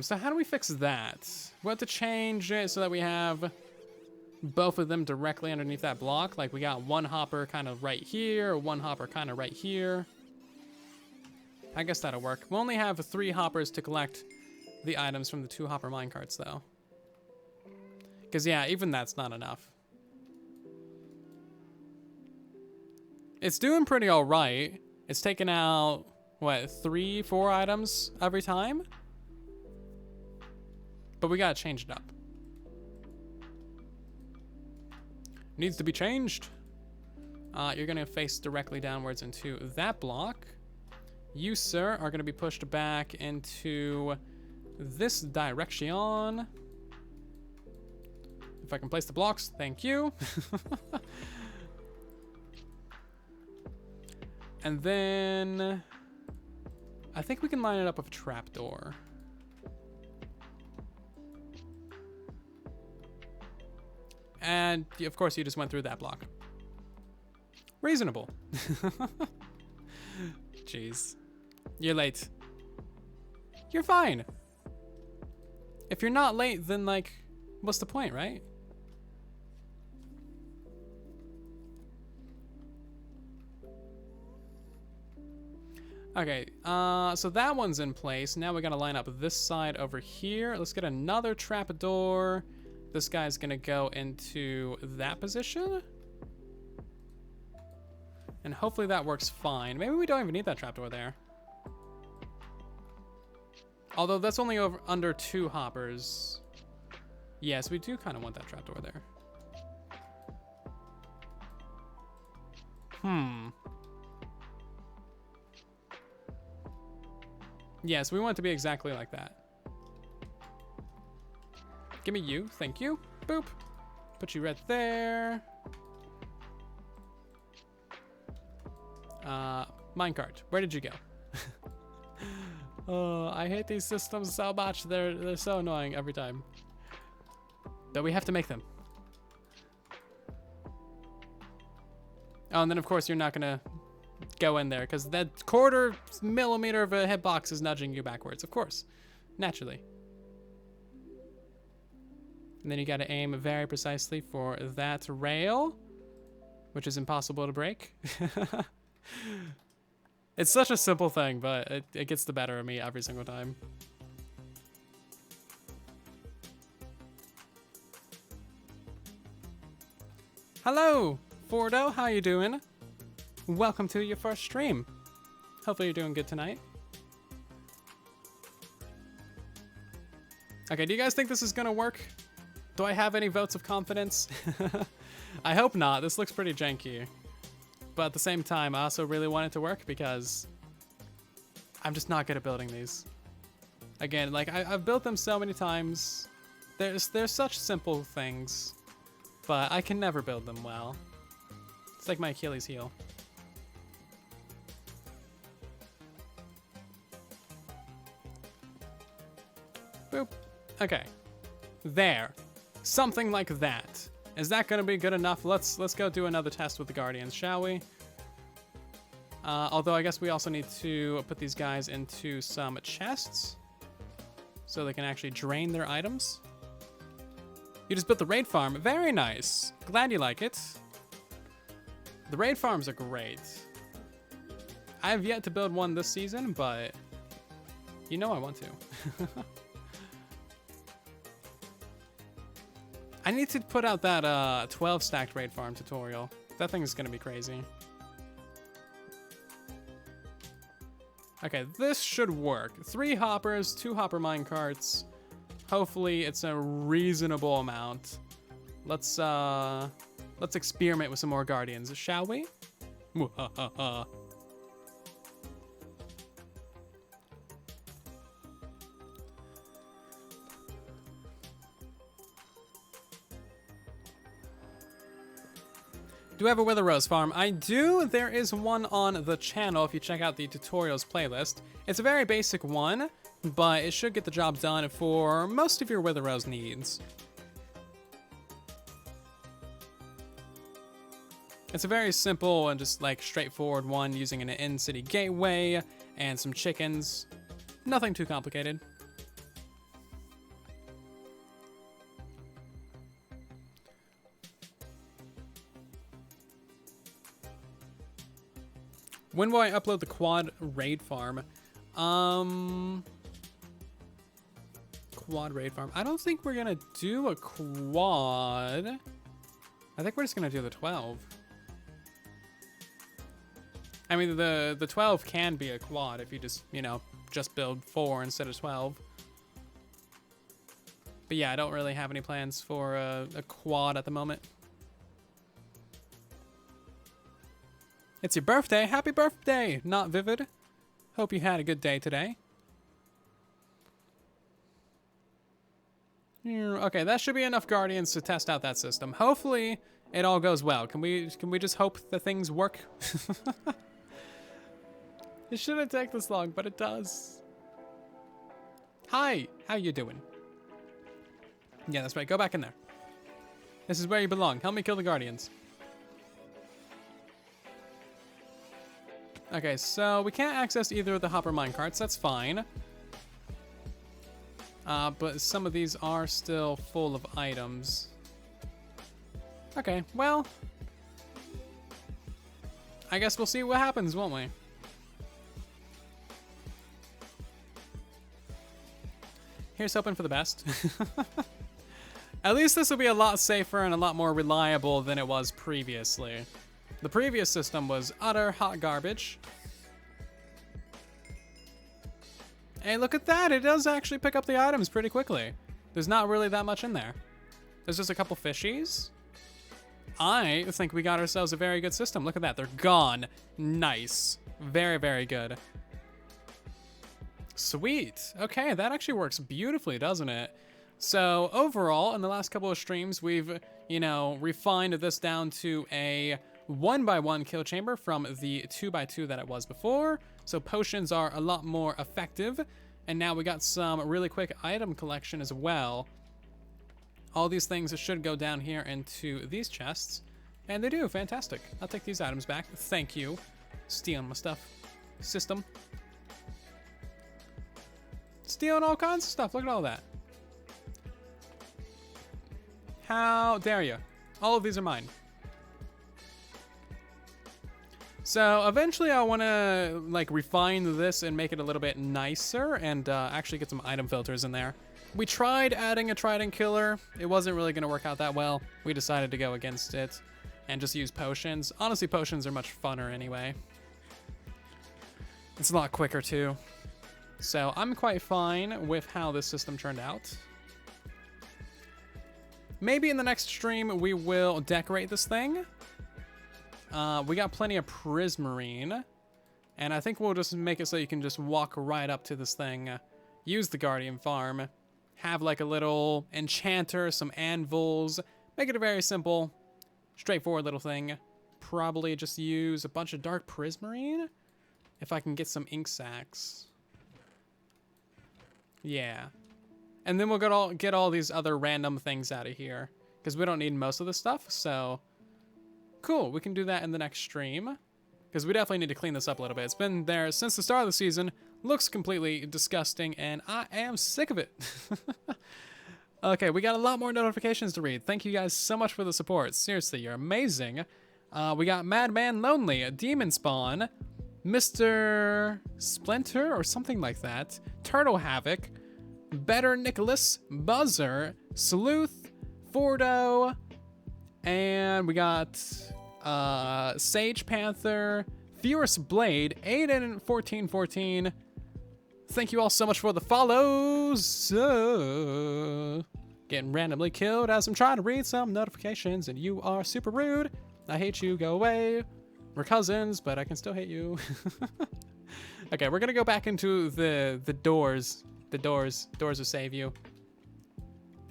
So how do we fix that? We have to change it so that we have both of them directly underneath that block. Like we got one hopper kind of right here, one hopper kind of right here. I guess that'll work. We'll only have 3 hoppers to collect the items from the 2 hopper minecarts though. Because, yeah, even that's not enough. It's doing pretty all right. It's taking out, what, 3, 4 items every time? But we gotta change it up. Needs to be changed. You're gonna face directly downwards into that block. You, sir, are gonna be pushed back into this direction. If I can place the blocks, thank you. And then I think we can line it up with a trapdoor. And of course you just went through that block. Reasonable. Jeez. You're late. You're fine. If you're not late, then like, what's the point, right? Okay, so that one's in place. Now we gotta line up this side over here. Let's get another trapdoor. This guy's gonna go into that position. And hopefully that works fine. Maybe we don't even need that trapdoor there. Although that's only under 2 hoppers. Yes, we do kind of want that trapdoor there. Yes, we want it to be exactly like that. Give me you, thank you. Boop. Put you right there. Minecart, where did you go? Oh, I hate these systems so much. They're so annoying every time. But we have to make them. Oh, and then of course you're not gonna go in there because that 1/4 millimeter of a hitbox is nudging you backwards, of course, naturally. And then you gotta aim very precisely for that rail, which is impossible to break. It's such a simple thing, but it gets the better of me every single time. Hello, Fordo, how you doing? Welcome to your first stream. Hopefully you're doing good tonight. Okay, do you guys think this is gonna work? Do I have any votes of confidence? I hope not. This looks pretty janky. But at the same time, I also really want it to work because I'm just not good at building these. Again, like I've built them so many times. They're such simple things, but I can never build them well. It's like my Achilles heel. Boop. Okay. There. Something like that. Is that gonna be good enough? Let's go do another test with the Guardians, shall we? Although I guess we also need to put these guys into some chests so they can actually drain their items. You just built the raid farm. Very nice. Glad you like it. The raid farms are great. I have yet to build one this season, but you know I want to. I need to put out that 12 stacked raid farm tutorial. That thing is gonna be crazy. Okay, this should work. 3 hoppers, 2 hopper minecarts. Hopefully it's a reasonable amount. Let's experiment with some more guardians, shall we? Do I have a Wither Rose farm? I do. There is one on the channel if you check out the tutorials playlist. It's a very basic one, but it should get the job done for most of your Wither Rose needs. It's a very simple and just like straightforward one using an in-city gateway and some chickens. Nothing too complicated. When will I upload the quad raid farm? quad raid farm. I don't think we're gonna do a quad. I think we're just gonna do the 12. I mean, the 12 can be a quad if you just, you know, just build 4 instead of 12. But yeah, I don't really have any plans for a quad at the moment. It's your birthday. Happy birthday, Not Vivid. Hope you had a good day today. Okay, that should be enough guardians to test out that system. Hopefully, it all goes well. Can we just hope that things work? It shouldn't take this long, but it does. Hi, how you doing? Yeah, that's right. Go back in there. This is where you belong. Help me kill the guardians. Okay, so we can't access either of the hopper minecarts. That's fine. But some of these are still full of items. Okay, well, I guess we'll see what happens, won't we? Here's hoping for the best. At least this will be a lot safer and a lot more reliable than it was previously. The previous system was utter hot garbage. Hey, look at that! It does actually pick up the items pretty quickly. There's not really that much in there. There's just a couple fishies. I think we got ourselves a very good system. Look at that, they're gone. Nice. Very, very good. Sweet. Okay, that actually works beautifully, doesn't it? So overall, in the last couple of streams, we've, you know, refined this down to a 1x1 kill chamber from the 2x2 that it was before. So potions are a lot more effective. And now we got some really quick item collection as well. All these things should go down here into these chests. And they do, fantastic. I'll take these items back. Thank you. Stealing my stuff. System. Stealing all kinds of stuff. Look at all that. How dare you? All of these are mine. So eventually I want to like refine this and make it a little bit nicer and actually get some item filters in there. We tried adding a trident killer. It wasn't really going to work out that well. We decided to go against it and just use potions. Honestly, potions are much funner anyway. It's a lot quicker too. So I'm quite fine with how this system turned out. Maybe in the next stream we will decorate this thing. We got plenty of prismarine. And I think we'll just make it so you can just walk right up to this thing. Use the guardian farm. Have like a little enchanter, some anvils. Make it a very simple, straightforward little thing. Probably just use a bunch of dark prismarine. If I can get some ink sacs. Yeah. And then we'll get all these other random things out of here. Because we don't need most of the stuff, so... Cool, we can do that in the next stream. Because we definitely need to clean this up a little bit. It's been there since the start of the season. Looks completely disgusting, and I am sick of it. Okay, we got a lot more notifications to read. Thank you guys so much for the support. Seriously, you're amazing. We got Madman Lonely, Demon Spawn, Mr. Splinter, or something like that, Turtle Havoc, Better Nicholas, Buzzer, Sleuth, Fordo, and we got Sage Panther, Fierce Blade, Aiden1414. Thank you all so much for the follows. Getting randomly killed as I'm trying to read some notifications, and you are super rude. I hate you, go away. We're cousins, but I can still hate you. Okay, we're gonna go back into the doors. The doors will save you.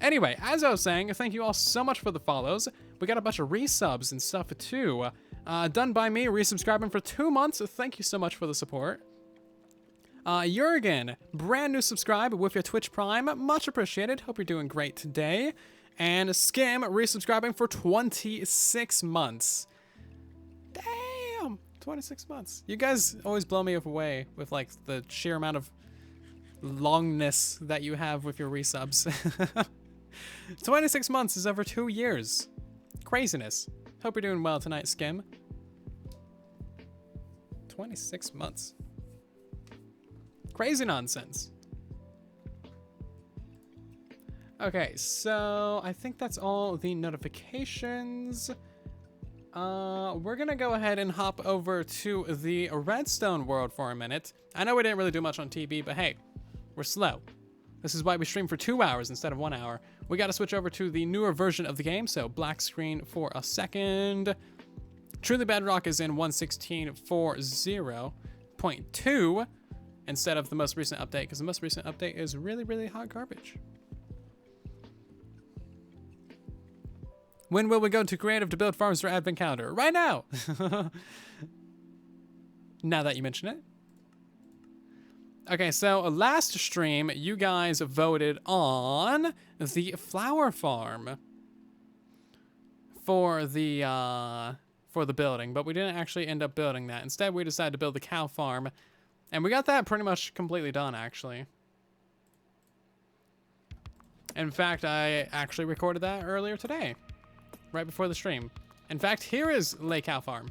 Anyway, as I was saying, thank you all so much for the follows. We got a bunch of resubs and stuff too. Done by me, resubscribing for 2 months. Thank you so much for the support. Jurgen, brand new subscribe with your Twitch Prime. Much appreciated. Hope you're doing great today. And Skim, resubscribing for 26 months. Damn, 26 months. You guys always blow me away with like the sheer amount of longness that you have with your resubs. 26 months is over 2 years. Craziness. Hope you're doing well tonight, Skim. 26 months. Crazy nonsense. Okay, so I think that's all the notifications. We're gonna go ahead and hop over to the Redstone world for a minute. I know we didn't really do much on TV, but hey, we're slow. This is why we stream for 2 hours instead of 1 hour. We gotta switch over to the newer version of the game, so black screen for a second. Truly Bedrock is in 1.16.40.2 instead of the most recent update, because the most recent update is really, really hot garbage. When will we go to creative to build farms for advent calendar? Right now! Now that you mention it. Okay, so last stream, you guys voted on the flower farm for the building, but we didn't actually end up building that. Instead, we decided to build the cow farm, and we got that pretty much completely done, actually. In fact, I actually recorded that earlier today, right before the stream. In fact, here is Lake Cow Farm.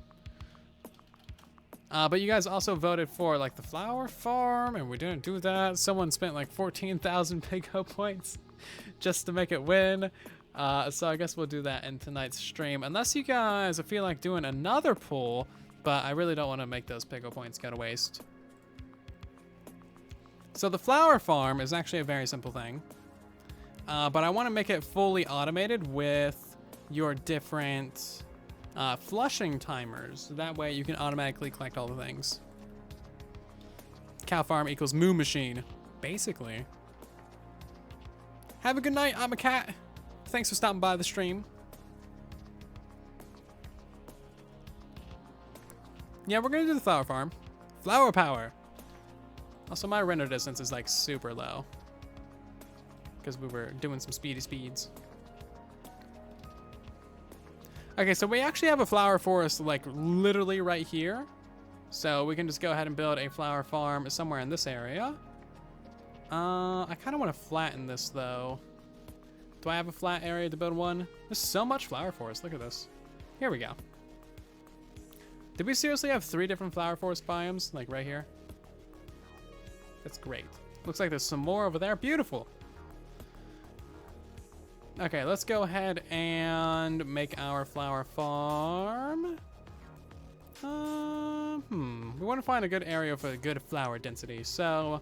But you guys also voted for like the flower farm, and we didn't do that. Someone spent like 14,000 Pico points just to make it win. So I guess we'll do that in tonight's stream, unless you guys feel like doing another poll, but I really don't want to make those Pico points go to waste. So the flower farm is actually a very simple thing, but I want to make it fully automated with your different flushing timers. That way you can automatically collect all the things. Cow farm equals moo machine, basically. Have a good night, I'm a cat. Thanks for stopping by the stream. Yeah, we're gonna do the flower farm. Flower power. Also, my render distance is like super low because we were doing some speedy speeds. Okay, so we actually have a flower forest like literally right here. So we can just go ahead and build a flower farm somewhere in this area. I kind of want to flatten this though. Do I have a flat area to build one? There's so much flower forest. Look at this. Here we go. Did we seriously have 3 different flower forest biomes? Like right here? That's great. Looks like there's some more over there. Beautiful. Okay, let's go ahead and make our flower farm. We want to find a good area for a good flower density. So,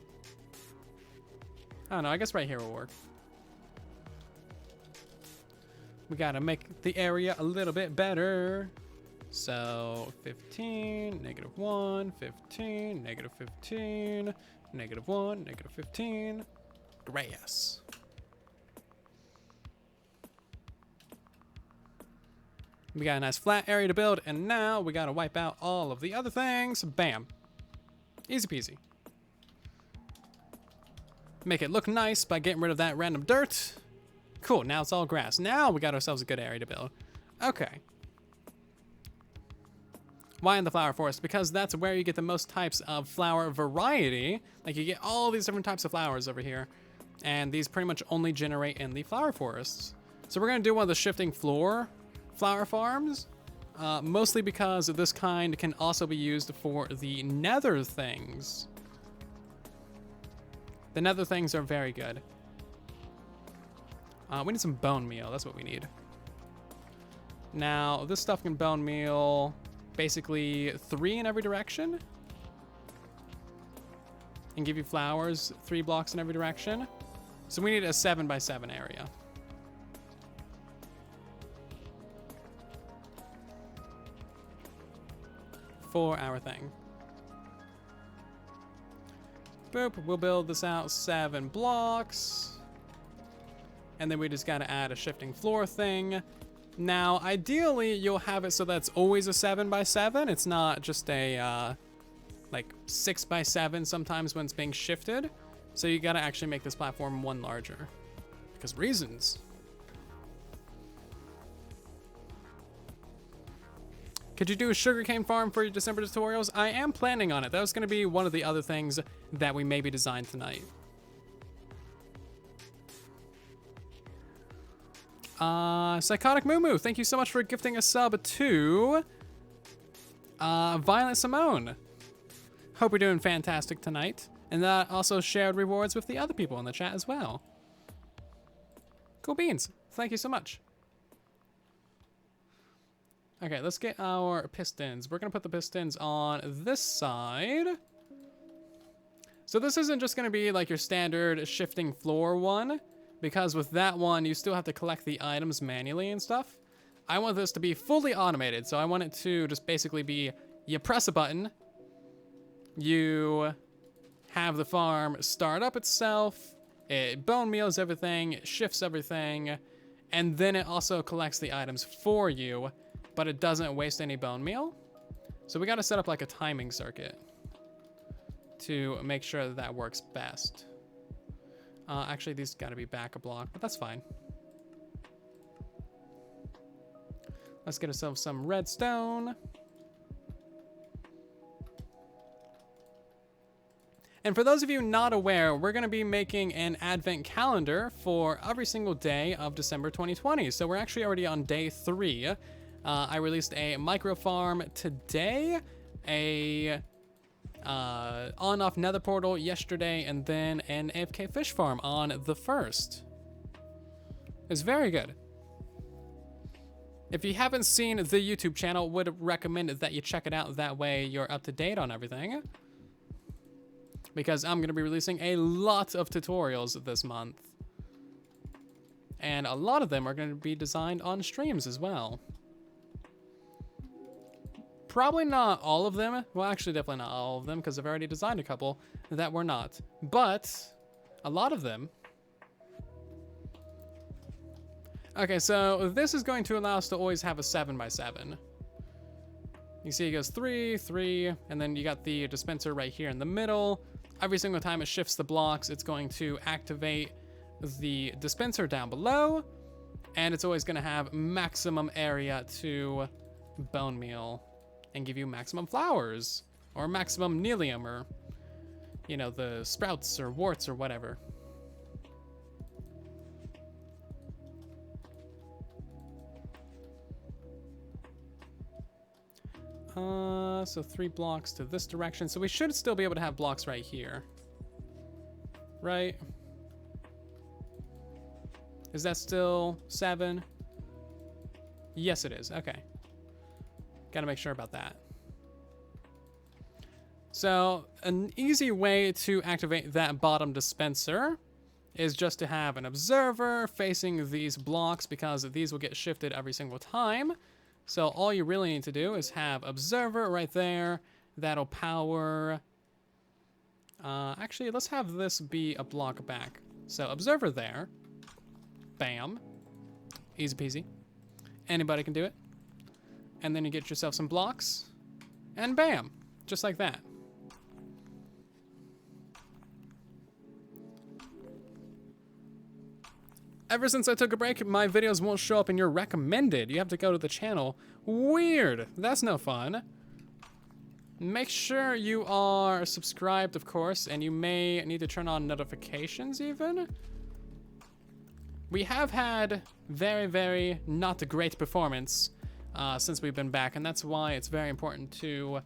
I don't know. I guess right here will work. We gotta make the area a little bit better. So 15, -1, 15, -15, -1, -15. Grass. We got a nice flat area to build, and now we gotta wipe out all of the other things. Bam. Easy peasy. Make it look nice by getting rid of that random dirt. Cool, now it's all grass. Now we got ourselves a good area to build. Okay. Why in the flower forest? Because that's where you get the most types of flower variety. Like you get all these different types of flowers over here. And these pretty much only generate in the flower forests. So we're gonna do one of the shifting floor flower farms. Mostly because this kind can also be used for the nether things. The nether things are very good. We need some bone meal. That's what we need. Now, this stuff can bone meal basically 3 in every direction. And give you flowers 3 blocks in every direction. So we need a 7x7 area. For our thing. Boop, we'll build this out 7 blocks. And then we just gotta add a shifting floor thing. Now, ideally, you'll have it so that's always a 7x7. It's not just a, like 6x7 sometimes when it's being shifted. So you gotta actually make this platform 1 larger. Because reasons. Could you do a sugarcane farm for your December tutorials? I am planning on it. That was gonna be one of the other things that we maybe design tonight. Psychotic Moo, thank you so much for gifting a sub to Violent Simone. Hope you're doing fantastic tonight. And that also shared rewards with the other people in the chat as well. Cool beans. Thank you so much. Okay, let's get our pistons. We're going to put the pistons on this side. So this isn't just going to be like your standard shifting floor one, because with that one, you still have to collect the items manually and stuff. I want this to be fully automated, so I want it to just basically be, you press a button, you have the farm start up itself, it bone meals everything, it shifts everything, and then it also collects the items for you, but it doesn't waste any bone meal. So we got to set up like a timing circuit to make sure that that works best. Actually, these got to be back a block, but that's fine. Let's get ourselves some redstone. And for those of you not aware, we're going to be making an advent calendar for every single day of December 2020. So we're actually already on day 3. I released a micro farm today, a on-off nether portal yesterday, and then an AFK fish farm on the 1st. It's very good. If you haven't seen the YouTube channel, would recommend that you check it out. That way you're up to date on everything. Because I'm going to be releasing a lot of tutorials this month. And a lot of them are going to be designed on streams as well. Probably not all of them. Well, actually, definitely not all of them, because I've already designed a couple that were not. But a lot of them. Okay, so this is going to allow us to always have a 7x7. You see it goes 3, 3, and then you got the dispenser right here in the middle. Every single time it shifts the blocks, it's going to activate the dispenser down below, and it's always going to have maximum area to bone meal and give you maximum flowers or maximum nelium, or, you know, the sprouts or warts or whatever. So 3 blocks to this direction. So we should still be able to have blocks right here. Right? Is that still 7? Yes, it is. Okay. Gotta make sure about that. So an easy way to activate that bottom dispenser is just to have an observer facing these blocks, because these will get shifted every single time. So all you really need to do is have observer right there. That'll power. Actually, let's have this be a block back. So observer there. Bam. Easy peasy. Anybody can do it. And then you get yourself some blocks. And bam. Just like that. Ever since I took a break, my videos won't show up in your recommended. You have to go to the channel. Weird. That's no fun. Make sure you are subscribed, of course, and you may need to turn on notifications even. We have had very, very not a great performance since we've been back, and that's why it's very important to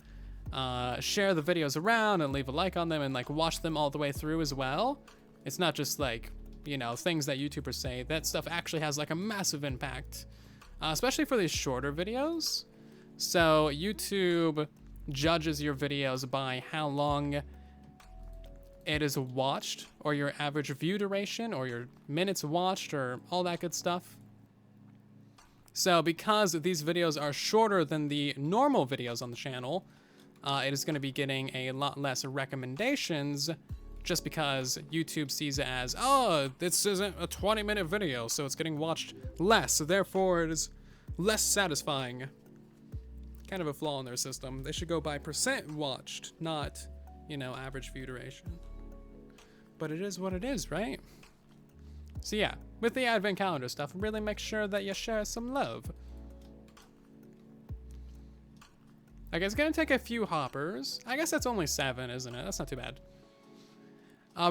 share the videos around and leave a like on them and like watch them all the way through as well. It's not just like, you know, things that YouTubers say. That stuff actually has like a massive impact, especially for these shorter videos. So YouTube judges your videos by how long it is watched, or your average view duration, or your minutes watched, or all that good stuff. So because these videos are shorter than the normal videos on the channel, it is going to be getting a lot less recommendations, just because YouTube sees it as, oh, this isn't a 20-minute video, so it's getting watched less, so therefore it is less satisfying. Kind of a flaw in their system. They should go by percent watched, not, you know, average view duration. But it is what it is, right? So yeah, with the advent calendar stuff, really make sure that you share some love. Okay, it's gonna take a few hoppers. I guess that's only 7, isn't it? That's not too bad.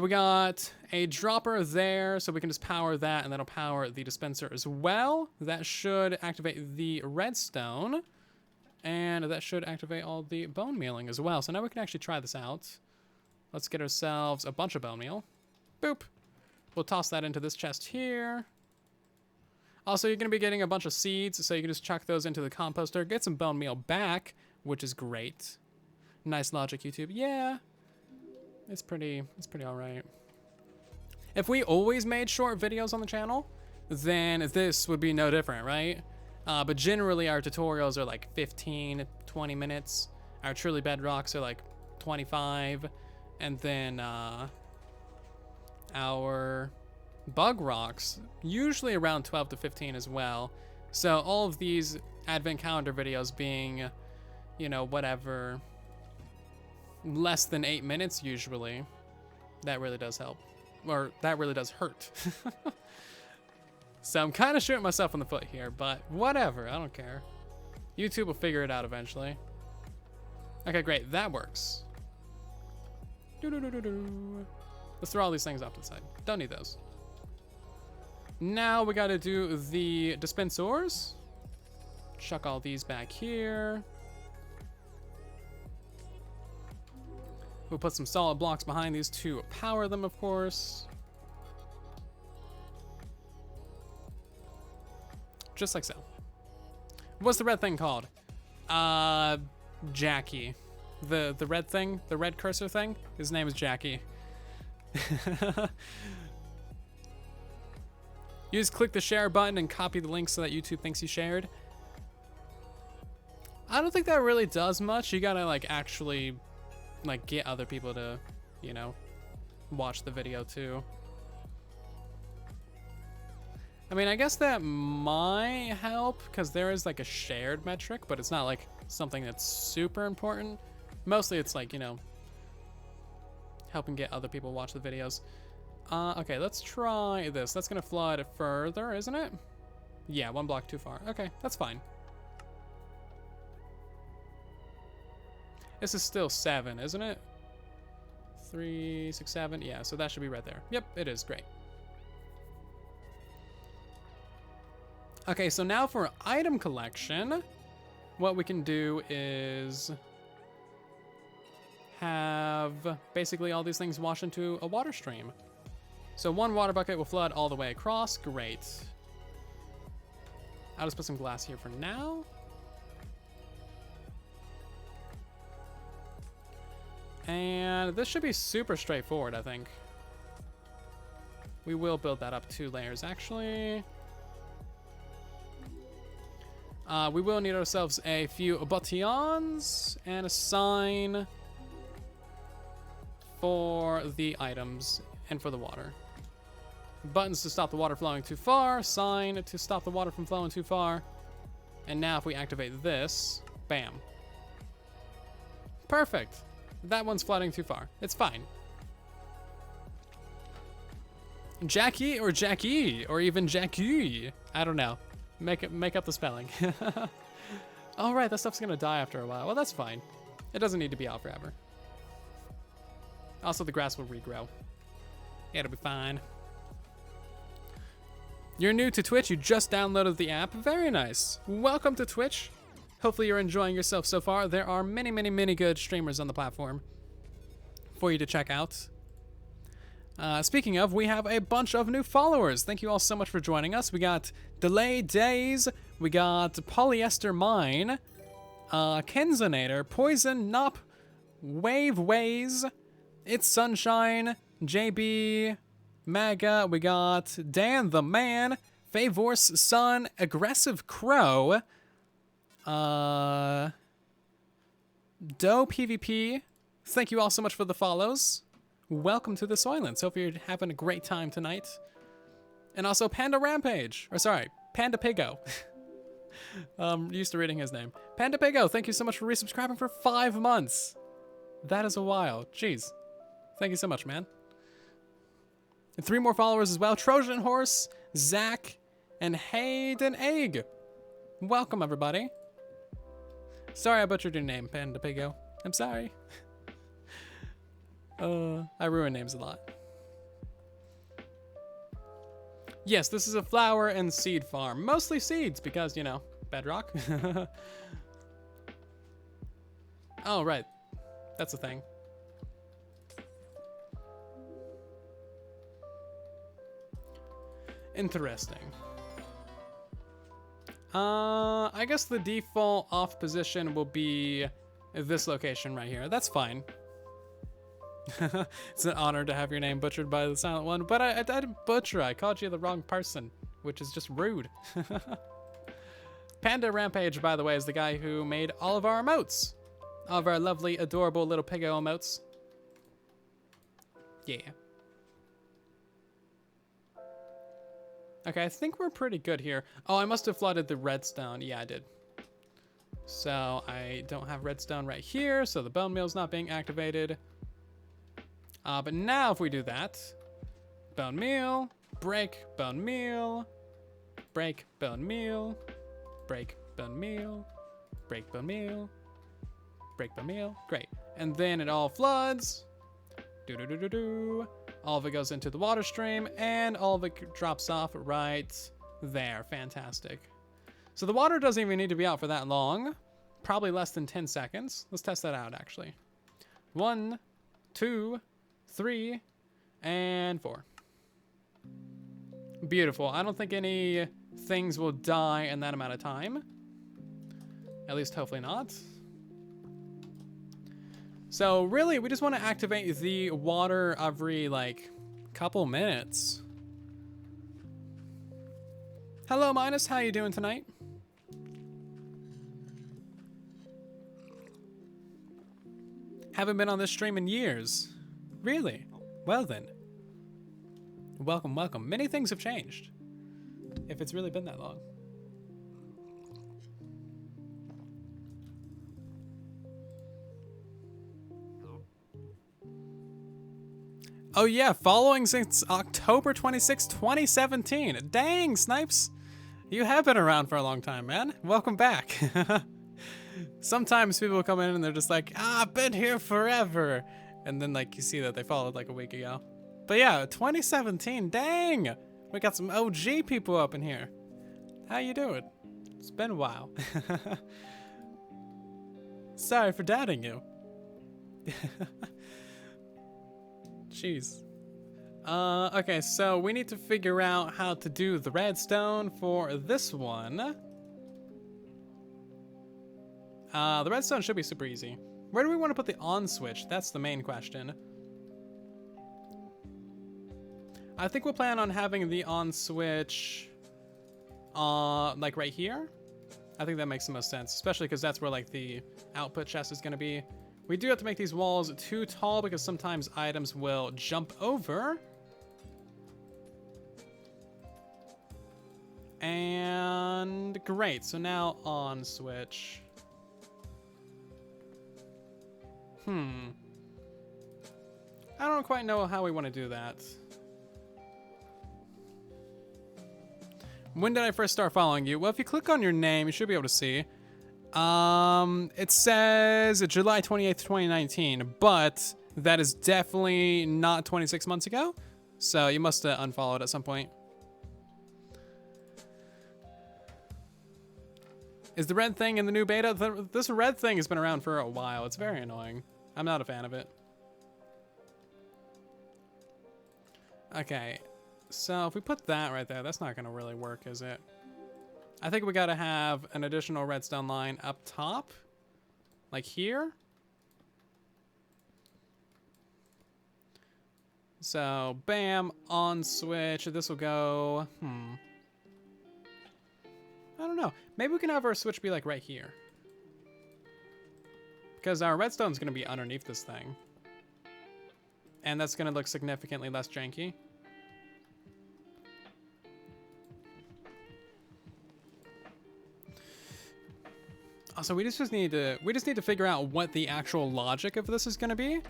We got a dropper there, so we can just power that, and that'll power the dispenser as well. That should activate the redstone, and that should activate all the bone mealing as well. So now we can actually try this out. Let's get ourselves a bunch of bone meal. Boop. We'll toss that into this chest here. Also, you're going to be getting a bunch of seeds, so you can just chuck those into the composter, get some bone meal back, which is great. Nice logic, YouTube. Yeah, it's pretty all right. If we always made short videos on the channel, then this would be no different, right? But generally, our tutorials are like 15, 20 minutes. Our truly bedrocks are like 25, and then our bug rocks usually around 12 to 15 as well. So all of these advent calendar videos being, you know, whatever, less than 8 minutes usually. That really does help, or that really does hurt. So I'm kind of shooting myself in the foot here, but whatever, I don't care. YouTube will figure it out eventually. Okay, great, that works. Let's throw all these things off to the side. Don't need those. Now we gotta do the dispensers. Chuck all these back here. We'll put some solid blocks behind these to power them, of course. Just like so. What's the red thing called? Jackie. The red thing, the red cursor thing, his name is Jackie. You just click the share button and copy the link so that YouTube thinks you shared. I don't think that really does much. You gotta like actually like get other people to, you know, watch the video too. I mean, I guess that might help because there is like a shared metric, but it's not like something that's super important. Mostly it's like, you know, helping get other people to watch the videos. Okay, let's try this. That's gonna flood further, isn't it? Yeah, 1 block too far. Okay, that's fine. This is still 7, isn't it? 3, 6, 7. Yeah, so that should be right there. Yep, it is. Great. Okay, so now for item collection, what we can do is have basically all these things wash into a water stream. So 1 water bucket will flood all the way across. Great. I'll just put some glass here for now. And this should be super straightforward, I think. We will build that up 2 layers, actually. We will need ourselves a few bottillons and a sign for the items and for the water. Buttons to stop the water flowing too far, sign to stop the water from flowing too far. And now if we activate this, bam. Perfect. That one's flooding too far. It's fine. Jackie or Jackie or even Jackie. I don't know. Make up the spelling. All right, that stuff's gonna die after a while. Well, that's fine. It doesn't need to be out forever. Also, the grass will regrow. Yeah, it'll be fine. You're new to Twitch. You just downloaded the app. Very nice. Welcome to Twitch. Hopefully you're enjoying yourself so far. There are many, many, many good streamers on the platform for you to check out. Speaking of, we have a bunch of new followers. Thank you all so much for joining us. We got Delay Days, we got Polyester Mine, Kenzonator, Poison Nop, Wave Ways, It's Sunshine, JB, Maga, we got Dan the Man, Favor's Son, Aggressive Crow, Doe PvP. Thank you all so much for the follows. Welcome to the Silence. Hope you're having a great time tonight. And also Panda Rampage. Or sorry, Panda Pigo. Used to reading his name. Panda Pigo, thank you so much for resubscribing for 5 months. That is a while. Jeez. Thank you so much, man. And 3 more followers as well. Trojan Horse, Zach, and Hayden Egg. Welcome, everybody. Sorry I butchered your name, Panda Pigo. I'm sorry. I ruin names a lot. Yes, this is a flower and seed farm. Mostly seeds because, you know, bedrock. Oh, right. That's a thing. Interesting. I guess the default off position will be this location right here. That's fine. It's an honor to have your name butchered by the Silent One, but I didn't butcher. I called you the wrong person, which is just rude. Panda Rampage, by the way, is the guy who made all of our emotes. All of our lovely, adorable little piggo emotes. Yeah. Okay, I think we're pretty good here. Oh, I must have flooded the redstone. Yeah, I did. So I don't have redstone right here, so the bone meal's not being activated. But now if we do that, bone meal, break, bone meal, break, bone meal, break, bone meal, break, bone meal, break, bone meal. Great. And then it all floods. Do-do-do-do-do. All of it goes into the water stream, and all of it drops off right there. Fantastic. So the water doesn't even need to be out for that long. Probably less than 10 seconds. Let's test that out, actually. 1, 2, 3, and 4. Beautiful. I don't think any things will die in that amount of time. At least hopefully not. So really, we just want to activate the water every, like, couple minutes. Hello, Minus. How you doing tonight? Haven't been on this stream in years. Really? Well then. Welcome, welcome. Many things have changed. If it's really been that long. Oh yeah, following since October 26, 2017. Dang, Snipes. You have been around for a long time, man. Welcome back. Sometimes people come in and they're just like, I've been here forever. And then like you see that they followed like a week ago. But yeah, 2017, dang. We got some OG people up in here. How you doing? It's been a while. Sorry for doubting you. Jeez. Okay, so we need to figure out how to do the redstone for this one. The redstone should be super easy. Where do we want to put the on switch? That's the main question. I think we'll plan on having the on switch, like right here. I think that makes the most sense, especially because that's where like the output chest is going to be. We do have to make these walls too tall because sometimes items will jump over. And great, so now on switch. I don't quite know how we want to do that. When did I first start following you? Well, if you click on your name, you should be able to see. It says July 28th, 2019, but that is definitely not 26 months ago. So you must have unfollowed at some point. Is the red thing in the new beta? This red thing has been around for a while. It's very annoying. I'm not a fan of it. Okay, so if we put that right there, that's not going to really work, is it? I think we got to have an additional redstone line up top, like here. So, bam, on switch. This will go, I don't know. Maybe we can have our switch be like right here. Because our redstone's going to be underneath this thing. And that's going to look significantly less janky. Also, we just need to figure out what the actual logic of this is going to be.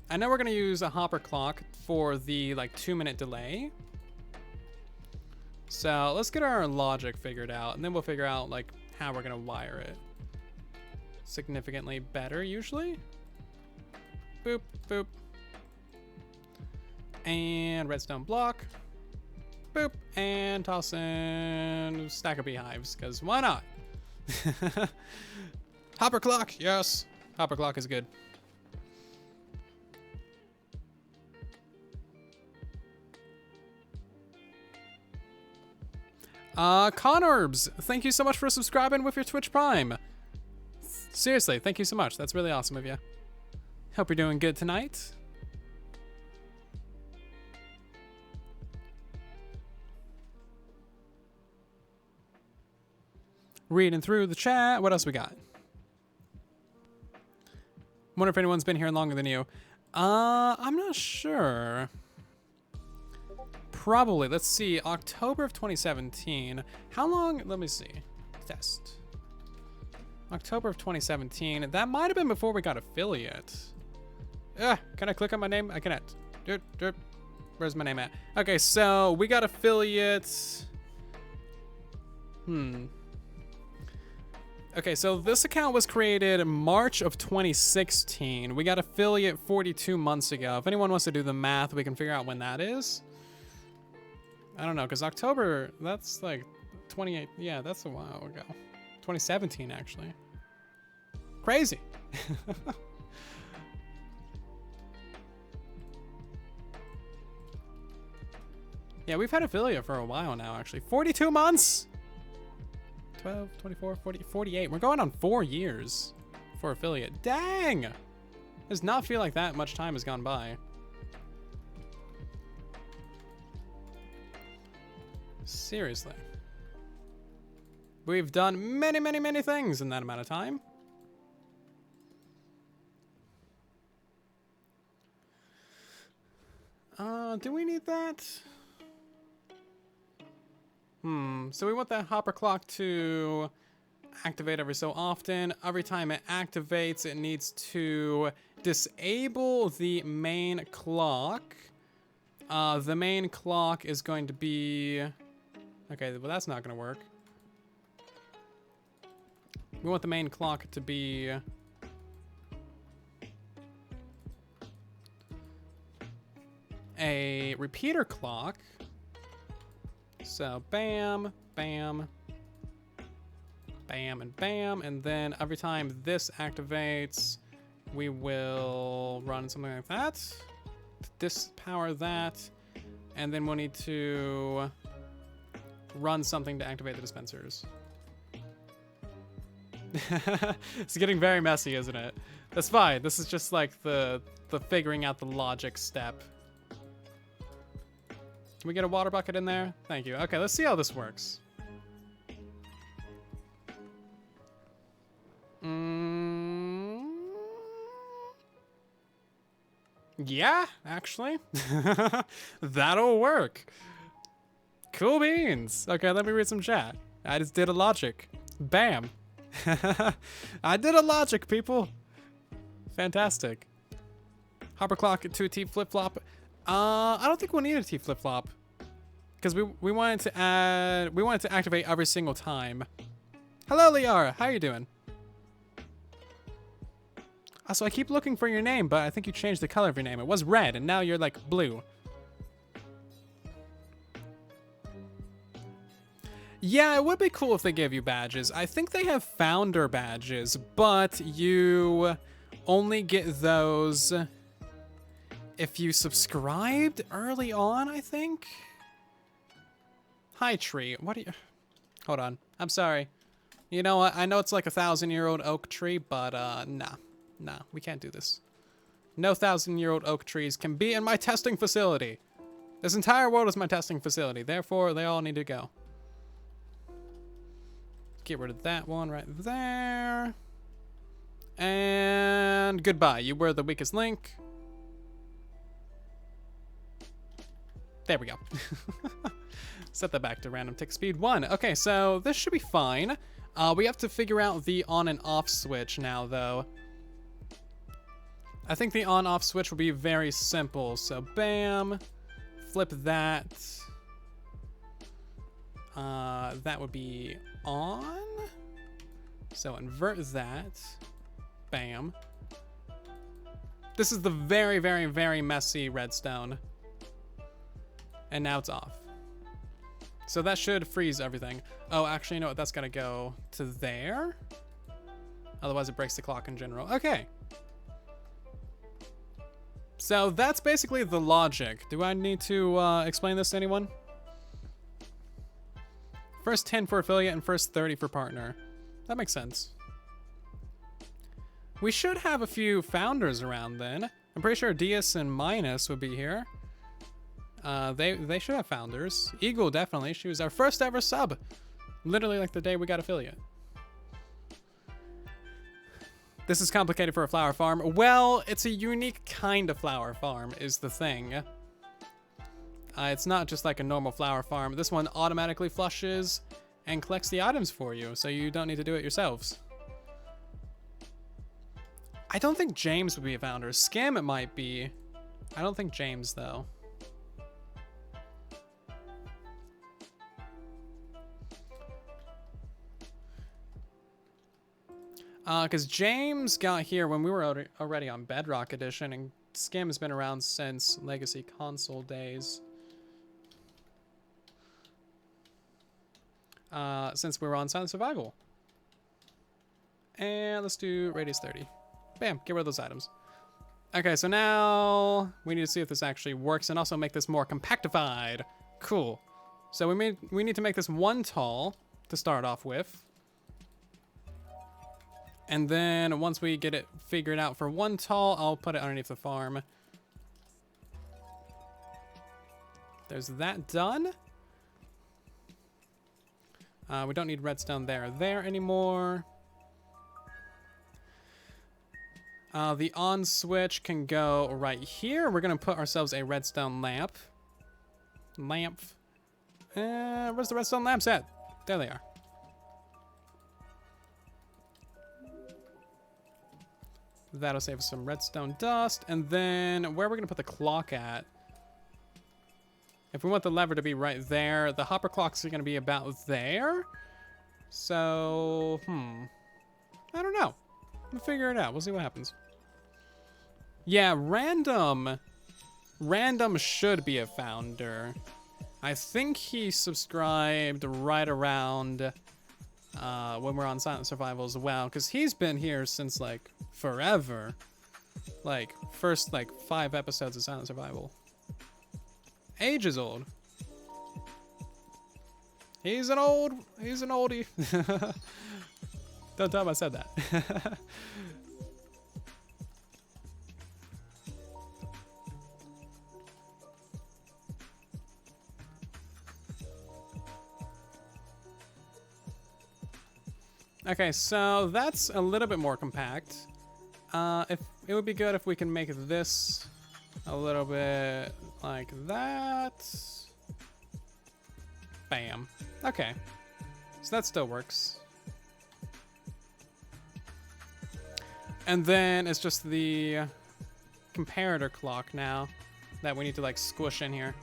I know we're going to use a hopper clock for the like 2-minute delay. So let's get our logic figured out, and then we'll figure out like how we're going to wire it significantly better usually. Boop, boop. And redstone block. Boop, and toss in stack of beehives, because why not? Hopper clock, yes. Hopper clock is good. Conorbs, thank you so much for subscribing with your Twitch Prime. Seriously, thank you so much. That's really awesome of you. Hope you're doing good tonight. Reading through the chat. What else we got? Wonder if anyone's been here longer than you. I'm not sure. Probably. Let's see. October of 2017. How long? Let me see. Test. October of 2017. That might have been before we got affiliate. Can I click on my name? I cannot. Where's my name at? Okay, so we got affiliate. Okay, so this account was created in March of 2016. We got affiliate 42 months ago. If anyone wants to do the math, we can figure out when that is. I don't know, because October, that's like 28. Yeah, that's a while ago. 2017, actually. Crazy. Yeah, we've had affiliate for a while now, actually. 42 months! 12, 24, 40, 48. We're going on 4 years for affiliate. Dang! Does not feel like that much time has gone by. Seriously. We've done many, many, many things in that amount of time. Do we need that? So we want that hopper clock to activate every so often. Every time it activates, it needs to disable the main clock. The main clock is going to be... Okay, well that's not going to work. We want the main clock to be... a repeater clock. So bam, bam, bam, and bam. And then every time this activates, we will run something like that. This power that. And then we'll need to run something to activate the dispensers. It's getting very messy, isn't it? That's fine. This is just like the figuring out the logic step. Can we get a water bucket in there? Thank you. Okay, let's see how this works. Yeah, actually. That'll work. Cool beans. Okay, let me read some chat. I just did a logic. Bam. I did a logic, people. Fantastic. Hopper clock to a T flip-flop. I don't think we'll need a T flip-flop. Because we wanted to activate every single time. Hello, Liara. How you doing? So I keep looking for your name, but I think you changed the color of your name. It was red, and now you're like blue. Yeah, it would be cool if they gave you badges. I think they have founder badges, but you only get those if you subscribed early on, I think. Hi, tree. What are you... Hold on. I'm sorry. You know what? I know it's like a 1,000-year-old oak tree, but nah. Nah, we can't do this. No 1,000-year-old oak trees can be in my testing facility. This entire world is my testing facility. Therefore, they all need to go. Get rid of that one right there. And goodbye. You were the weakest link. There we go. Set that back to random tick speed 1. Okay, so this should be fine. We have to figure out the on and off switch now, though. I think the on-off switch will be very simple. So bam, flip that. That would be on. So invert that. Bam. This is the very, very, very messy redstone. And now it's off. So that should freeze everything. Oh, actually, you know what? That's gotta go to there. Otherwise, it breaks the clock in general. Okay. So that's basically the logic. Do I need to explain this to anyone? First 10 for affiliate and first 30 for partner. That makes sense. We should have a few founders around then. I'm pretty sure Dias and Minus would be here. They should have founders. Eagle, definitely. She was our first ever sub. Literally like the day we got affiliate. This is complicated for a flower farm. Well, it's a unique kind of flower farm is the thing. It's not just like a normal flower farm. This one automatically flushes and collects the items for you, so you don't need to do it yourselves. I don't think James would be a founder. Scam it might be. I don't think James, though. Because James got here when we were already on Bedrock Edition, and Scam has been around since Legacy Console days. Since we were on Silent Survival. And let's do radius 30. Bam, get rid of those items. Okay, so now we need to see if this actually works and also make this more compactified. Cool. So we need to make this 1 tall to start off with. And then once we get it figured out for 1 tall, I'll put it underneath the farm. There's that done. We don't need redstone there anymore. The on switch can go right here. We're gonna put ourselves a redstone lamp. Where's the redstone lamps at? There they are. That'll save us some redstone dust. And then where are we gonna put the clock at? If we want the lever to be right there, the hopper clocks are gonna be about there. So, I don't know. We'll figure it out. We'll see what happens. Yeah, Random should be a founder. I think he subscribed right around when we're on Silent Survival as well, because he's been here since like forever. Like first like 5 episodes of Silent Survival. Ages old. He's an oldie. Don't tell him I said that. Okay, so that's a little bit more compact. If it would be good if we can make this a little bit like that. Bam. Okay. So that still works. And then it's just the comparator clock now that we need to like squish in here.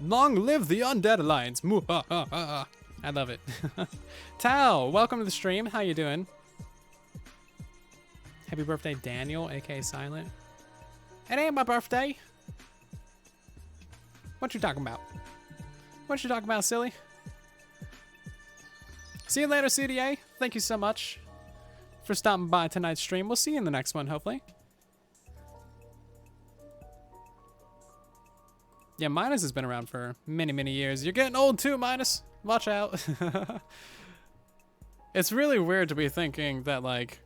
Long live the Undead Alliance. I love it. Tao, welcome to the stream. How you doing? Happy birthday, Daniel, aka Silent. It ain't my birthday. What you talking about? What you talking about, silly? See you later, CDA. Thank you so much for stopping by tonight's stream. We'll see you in the next one, hopefully. Yeah, Minus has been around for many, many years. You're getting old too, Minus. Watch out. It's really weird to be thinking that, like,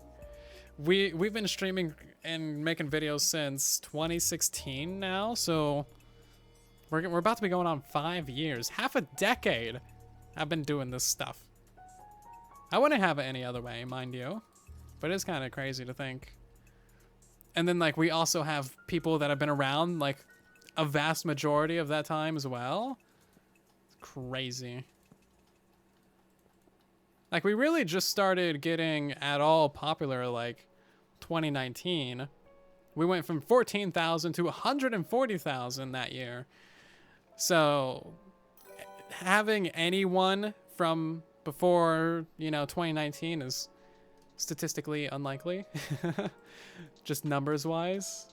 we've been streaming and making videos since 2016 now, so we're about to be going on 5 years. Half a decade I've been doing this stuff. I wouldn't have it any other way, mind you, but it's kind of crazy to think. And then, like, we also have people that have been around, like, a vast majority of that time as well. It's crazy. Like, we really just started getting at all popular, like, 2019. We went from 14,000 to 140,000 that year. So, having anyone from before, you know, 2019 is statistically unlikely. Just numbers-wise.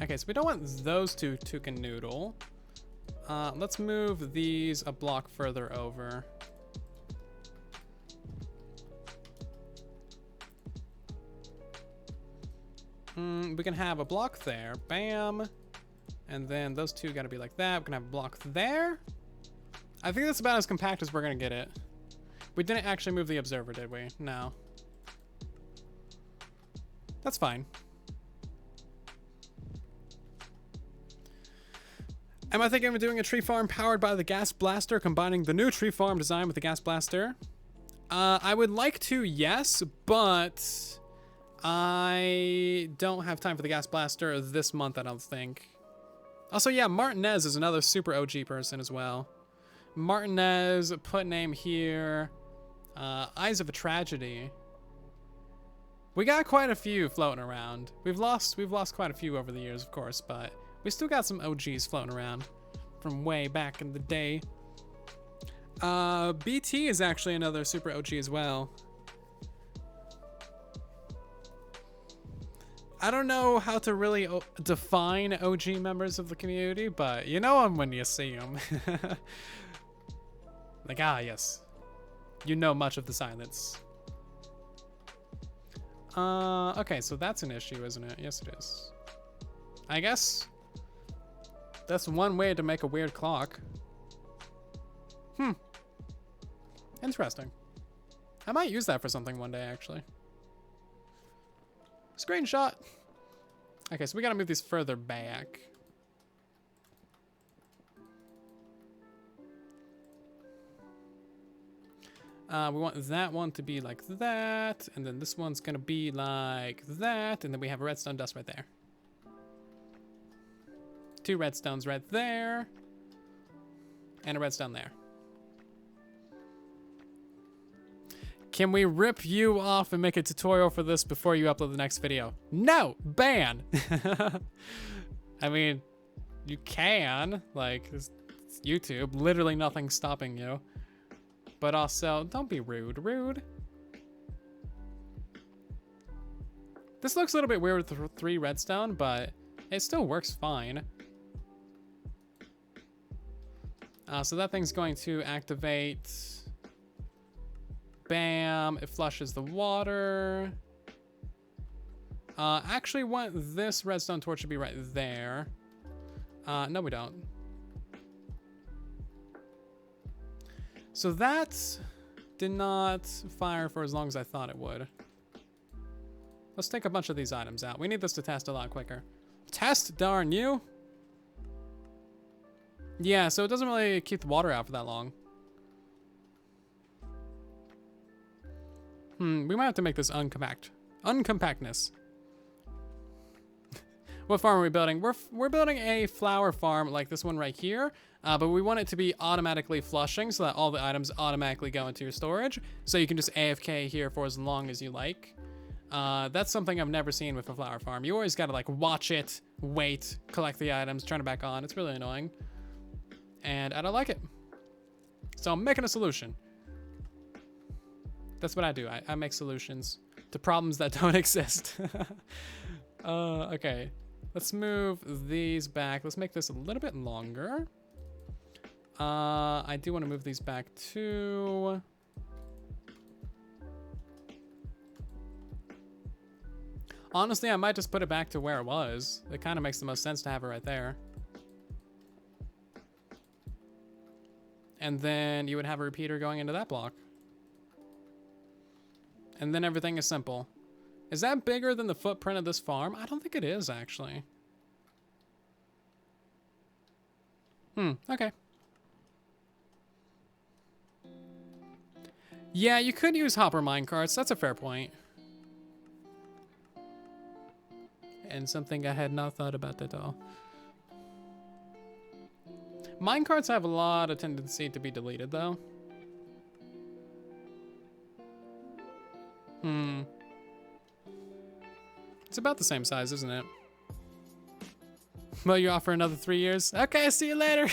Okay, so we don't want those two to canoodle. Let's move these a block further over. We can have a block there. Bam. And then those two gotta be like that. We can have a block there. I think that's about as compact as we're gonna get it. We didn't actually move the observer, did we? No. That's fine. Am I thinking of doing a tree farm powered by the gas blaster, combining the new tree farm design with the gas blaster? I would like to, yes, but I don't have time for the gas blaster this month, I don't think. Also, yeah, Martinez is another super OG person as well. Martinez, put name here. Eyes of a Tragedy. We got quite a few floating around. We've lost quite a few over the years, of course, but we still got some OGs floating around from way back in the day. BT is actually another super OG as well. I don't know how to really define OG members of the community, but you know them when you see them. Like, ah, yes. You know much of the silence. Okay, so that's an issue, isn't it? Yes, it is. I guess that's one way to make a weird clock. Interesting. I might use that for something one day, actually. Screenshot. Okay, so we gotta move these further back. We want that one to be like that, and then this one's gonna be like that, and then we have a redstone dust right there. 2 redstones right there, and a redstone there. Can we rip you off and make a tutorial for this before you upload the next video? No! Ban! I mean, you can. Like, it's YouTube. Literally nothing's stopping you. But also, don't be rude. Rude. This looks a little bit weird with 3 redstone, but it still works fine. So that thing's going to activate. Bam. It flushes the water. Actually want this redstone torch to be right there. No, we don't. So that did not fire for as long as I thought it would. Let's take a bunch of these items out. We need this to test a lot quicker. Test, darn you. Yeah, so it doesn't really keep the water out for that long. We might have to make this uncompact. Uncompactness. What farm are we building? We're building a flower farm like this one right here, but we want it to be automatically flushing so that all the items automatically go into your storage, so you can just AFK here for as long as you like. That's something I've never seen with a flower farm. You always gotta like watch it, wait, collect the items, turn it back on. It's really annoying, and I don't like it. So I'm making a solution. That's what I do. I make solutions to problems that don't exist. Okay. Let's move these back. Let's make this a little bit longer. I do want to move these back too. Honestly, I might just put it back to where it was. It kind of makes the most sense to have it right there. And then you would have a repeater going into that block. And then everything is simple. Is that bigger than the footprint of this farm? I don't think it is, actually. Okay. Yeah, you could use hopper minecarts. That's a fair point. And something I had not thought about at all. Minecarts have a lot of tendency to be deleted, though. It's about the same size, isn't it? Well, you offer another 3 years? Okay, see you later.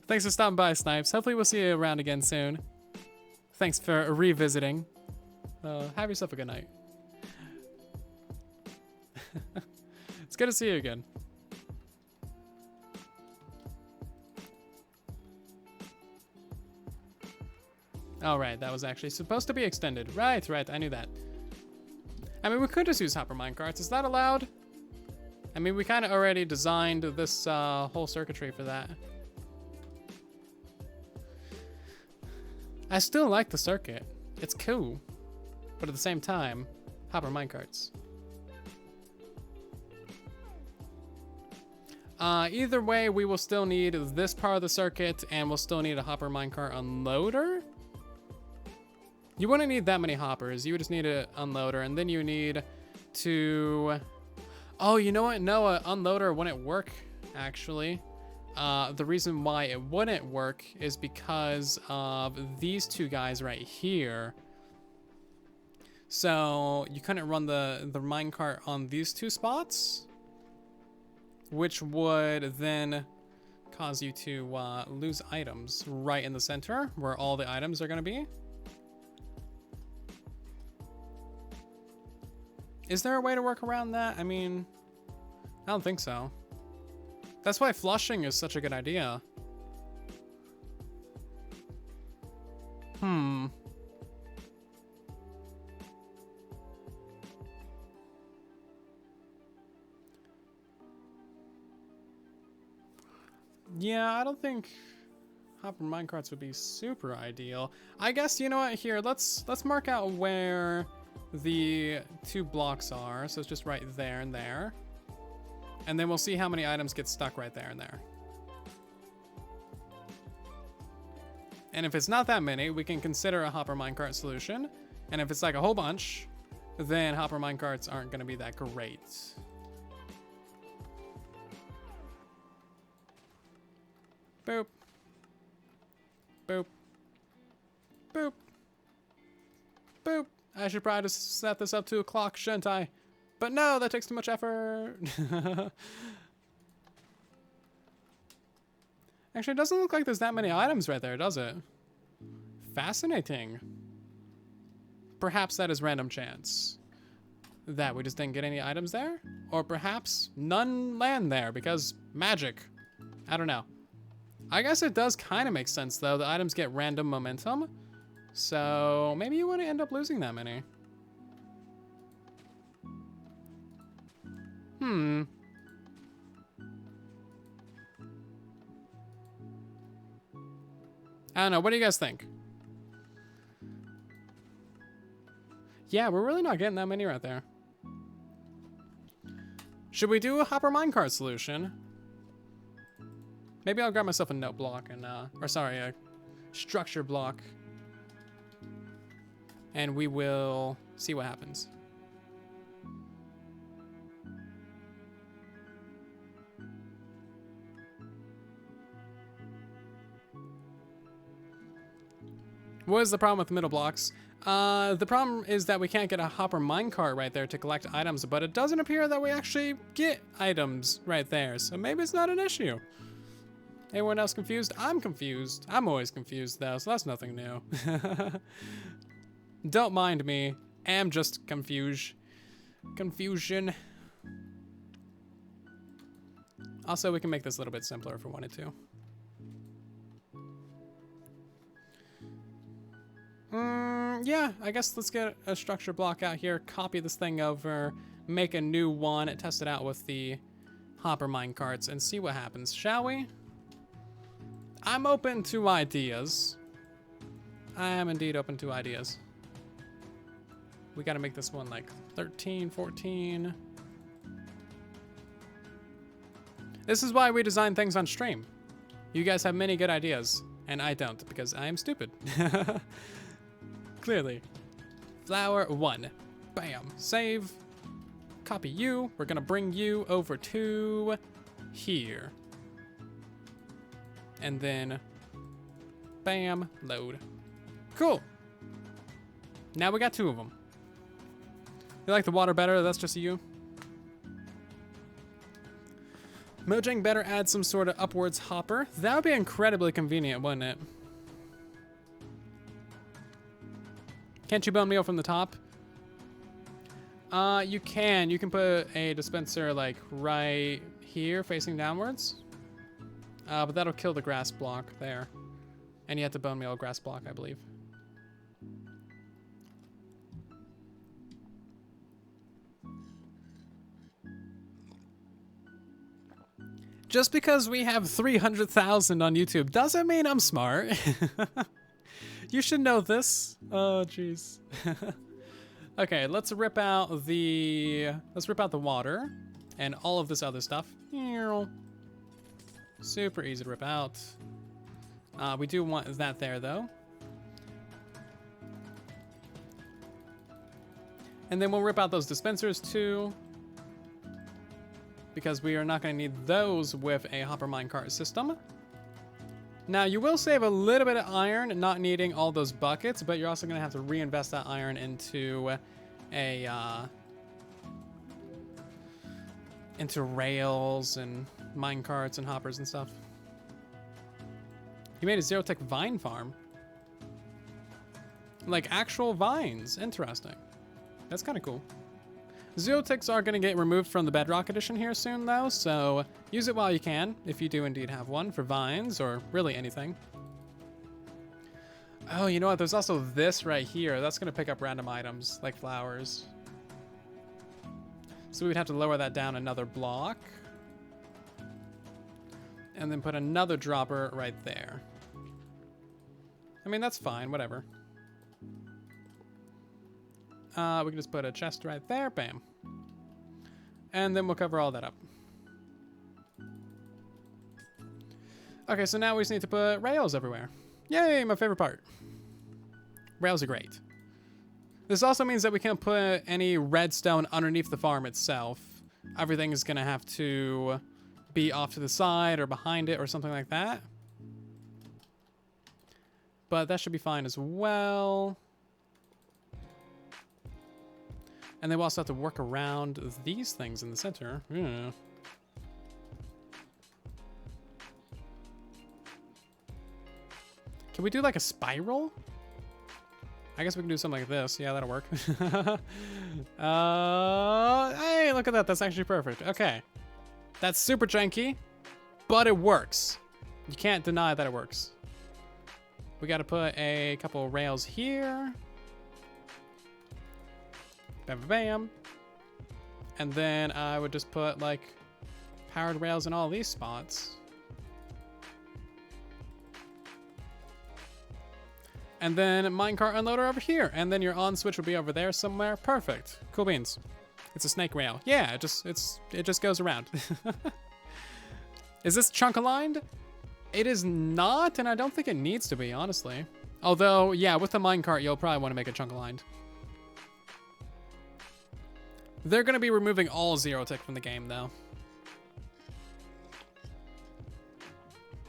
Thanks for stopping by, Snipes. Hopefully we'll see you around again soon. Thanks for revisiting. Have yourself a good night. It's good to see you again. All right, that was actually supposed to be extended. Right, I knew that. I mean, we could just use hopper minecarts. Is that allowed? I mean, we kind of already designed this whole circuitry for that. I still like the circuit. It's cool. But at the same time, hopper minecarts. Either way, we will still need this part of the circuit, and we'll still need a hopper minecart unloader. You wouldn't need that many hoppers. You would just need an unloader, and then you need to... Oh, you know what? No, an unloader wouldn't work, actually. The reason why it wouldn't work is because of these two guys right here. So you couldn't run the minecart on these two spots, which would then cause you to lose items right in the center where all the items are going to be. Is there a way to work around that? I mean, I don't think so. That's why flushing is such a good idea. Yeah, I don't think hopper minecarts would be super ideal. I guess, you know what, here, let's mark out where the two blocks are. So it's just right there and there. And then we'll see how many items get stuck right there and there. And if it's not that many, we can consider a hopper minecart solution. And if it's like a whole bunch, then hopper minecarts aren't going to be that great. Boop. Boop. Boop. Boop. I should probably just set this up to a clock, shouldn't I? But no, that takes too much effort. Actually, it doesn't look like there's that many items right there, does it? Fascinating. Perhaps that is random chance. That we just didn't get any items there? Or perhaps none land there because magic. I don't know. I guess it does kind of make sense, though. The items get random momentum. So maybe you wouldn't end up losing that many. I don't know. What do you guys think? Yeah, we're really not getting that many right there. Should we do a hopper minecart solution? Maybe I'll grab myself a note block and, or sorry, a structure block. And we will see what happens. What is the problem with the middle blocks? The problem is that we can't get a hopper minecart right there to collect items, but it doesn't appear that we actually get items right there, so maybe it's not an issue. Anyone else confused? I'm confused. I'm always confused though, so that's nothing new. Don't mind me. Am just confusion. Also, we can make this a little bit simpler if we wanted to. Yeah, I guess let's get a structure block out here, copy this thing over, make a new one, test it out with the hopper minecarts, and see what happens, shall we? I'm open to ideas. I am indeed open to ideas. We gotta make this one like 13, 14. This is why we design things on stream. You guys have many good ideas, and I don't, because I am stupid. Clearly. Flower 1. Bam. Save. Copy you. We're gonna bring you over to here. And then, bam, load. Cool. Now we got 2 of them. You like the water better? That's just you. Mojang better add some sort of upwards hopper. That would be incredibly convenient, wouldn't it? Can't you bone meal from the top? You can. You can put a dispenser like right here facing downwards. But that'll kill the grass block there. And you have to bone meal a grass block, I believe. Just because we have 300,000 on YouTube doesn't mean I'm smart. You should know this. Oh, jeez. Okay, let's rip out the water and all of this other stuff. Super easy to rip out. We do want that there though. And then we'll rip out those dispensers too, because we are not going to need those with a hopper minecart system. Now, you will save a little bit of iron not needing all those buckets, but you're also going to have to reinvest that iron into into rails and minecarts and hoppers and stuff. You made a zero-tech vine farm. Like actual vines. Interesting. That's kind of cool. Zero-ticks are going to get removed from the Bedrock edition here soon, though, so use it while you can, if you do indeed have one, for vines, or really anything. Oh, you know what? There's also this right here. That's going to pick up random items, like flowers. So we'd have to lower that down another block. And then put another dropper right there. I mean, that's fine, whatever. We can just put a chest right there, bam. And then we'll cover all that up. Okay, so now we just need to put rails everywhere. Yay, my favorite part. Rails are great. This also means that we can't put any redstone underneath the farm itself. Everything is gonna have to be off to the side or behind it or something like that. But that should be fine as well. And then we'll also have to work around these things in the center. Yeah. Can we do like a spiral? I guess we can do something like this. Yeah, that'll work. Hey, look at that. That's actually perfect. Okay. That's super janky, but it works. You can't deny that it works. We got to put a couple of rails here. Bam, bam, bam. And then I would just put like powered rails in all these spots. And then Minecart Unloader over here. And then your on switch will be over there somewhere. Perfect. Cool beans. It's a snake rail. Yeah, it just goes around. Is this chunk aligned? It is not, and I don't think it needs to be, honestly. Although, yeah, with the minecart, you'll probably want to make it chunk aligned. They're going to be removing all zero-tick from the game, though.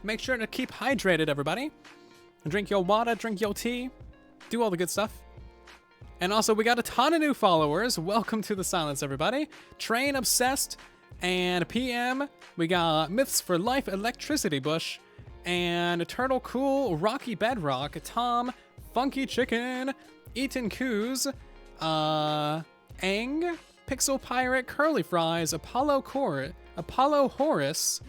Make sure to keep hydrated, everybody. Drink your water, drink your tea, do all the good stuff. And also, we got a ton of new followers. Welcome to the silence, everybody. Train Obsessed and PM. We got Myths for Life, Electricity Bush, and Turtle Cool, Rocky Bedrock, Tom, Funky Chicken, Eaton Coos, Ang, Pixel Pirate, Curly Fries, Apollo Court, Apollo Horus,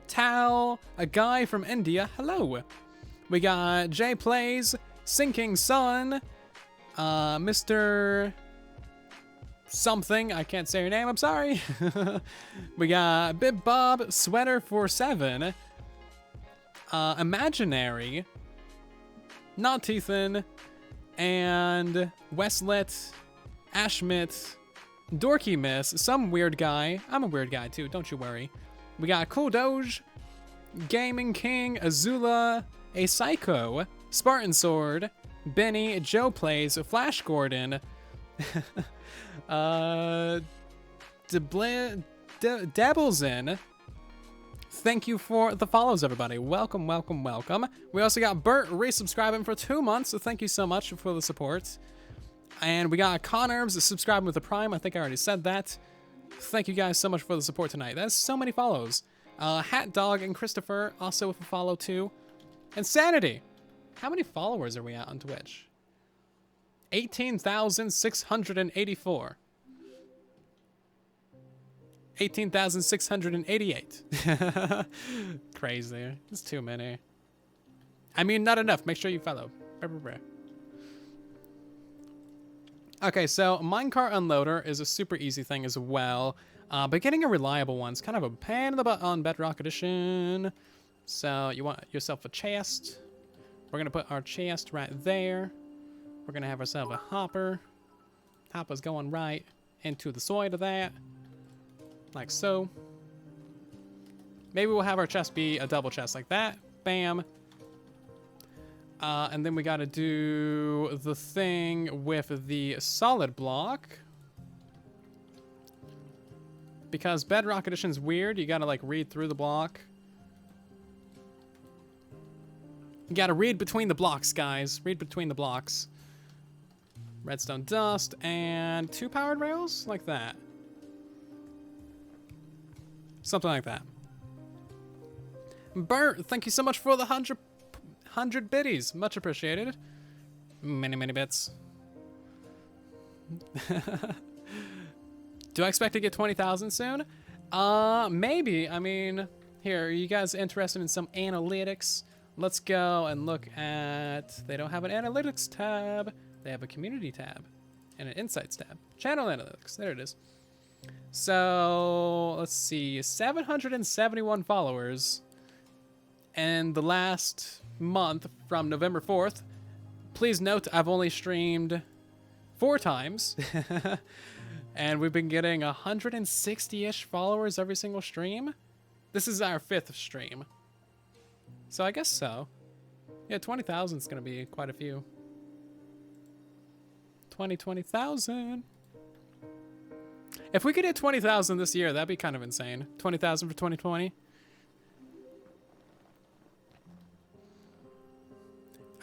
Tal, a guy from India, hello. We got Jay Plays, Sinking Sun, Mr. Something, I can't say your name, I'm sorry. We got Bib Bob, Sweater 47, Imaginary, Not Ethan, and Westlet, Ashmit, Dorky Miss, some weird guy. I'm a weird guy too, don't you worry. We got Cool Doge, Gaming King, Azula, A Psycho, Spartan Sword, Benny, Joe Plays, Flash Gordon, Dabbles in. Thank you for the follows, everybody. Welcome, welcome, welcome. We also got Bert resubscribing for 2 months, so thank you so much for the support. And we got Connerves subscribing with the Prime. I think I already said that. Thank you guys so much for the support tonight. That's so many follows. Hat Dog and Christopher also with a follow too. Insanity. How many followers are we at on Twitch? 18,684. 18,688. Crazy. It's too many. I mean, not enough. Make sure you follow. Okay, so Minecart Unloader is a super easy thing as well, but getting a reliable one is kind of a pain in the butt on Bedrock Edition. So you want yourself a chest. We're gonna put our chest right there. We're gonna have ourselves a hopper. Hopper's going right into the side of that, like so. Maybe we'll have our chest be a double chest like that. Bam. And then we gotta do the thing with the solid block. Because Bedrock Edition's weird, you gotta like read through the block. You gotta read between the blocks, guys. Read between the blocks. Redstone dust and 2 powered rails? Like that. Something like that. Bert, thank you so much for the 100 biddies. Much appreciated. Many, many bits. Do I expect to get 20,000 soon? Maybe. I mean, here, are you guys interested in some analytics? Let's go and look at... They don't have an analytics tab. They have a community tab and an insights tab. Channel analytics. There it is. So, let's see. 771 followers. And the last month from November 4th. Please note, I've only streamed 4 times. And we've been getting 160-ish followers every single stream. This is our 5th stream. So I guess so. Yeah, 20,000 is going to be quite a few. 20,000. If we could hit 20,000 this year, that'd be kind of insane. 20,000 for 2020.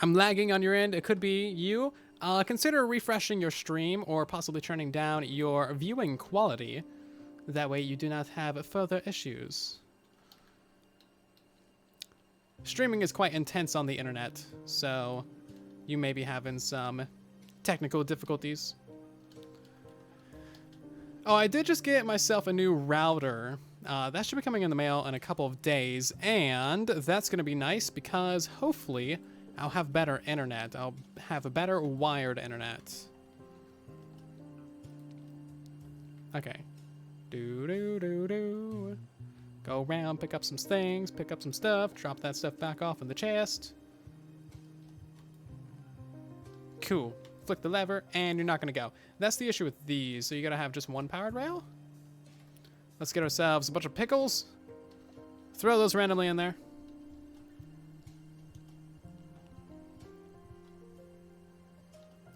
I'm lagging on your end. It could be you. Consider refreshing your stream or possibly turning down your viewing quality. That way you do not have further issues. Streaming is quite intense on the internet, so you may be having some technical difficulties. Oh, I did just get myself a new router. That should be coming in the mail in a couple of days, and that's going to be nice because hopefully I'll have better internet. I'll have a better wired internet. Okay. Do. Go around, pick up some things, pick up some stuff, drop that stuff back off in the chest. Cool. Flick the lever, and you're not going to go. That's the issue with these. So you got to have just 1 powered rail. Let's get ourselves a bunch of pickles. Throw those randomly in there.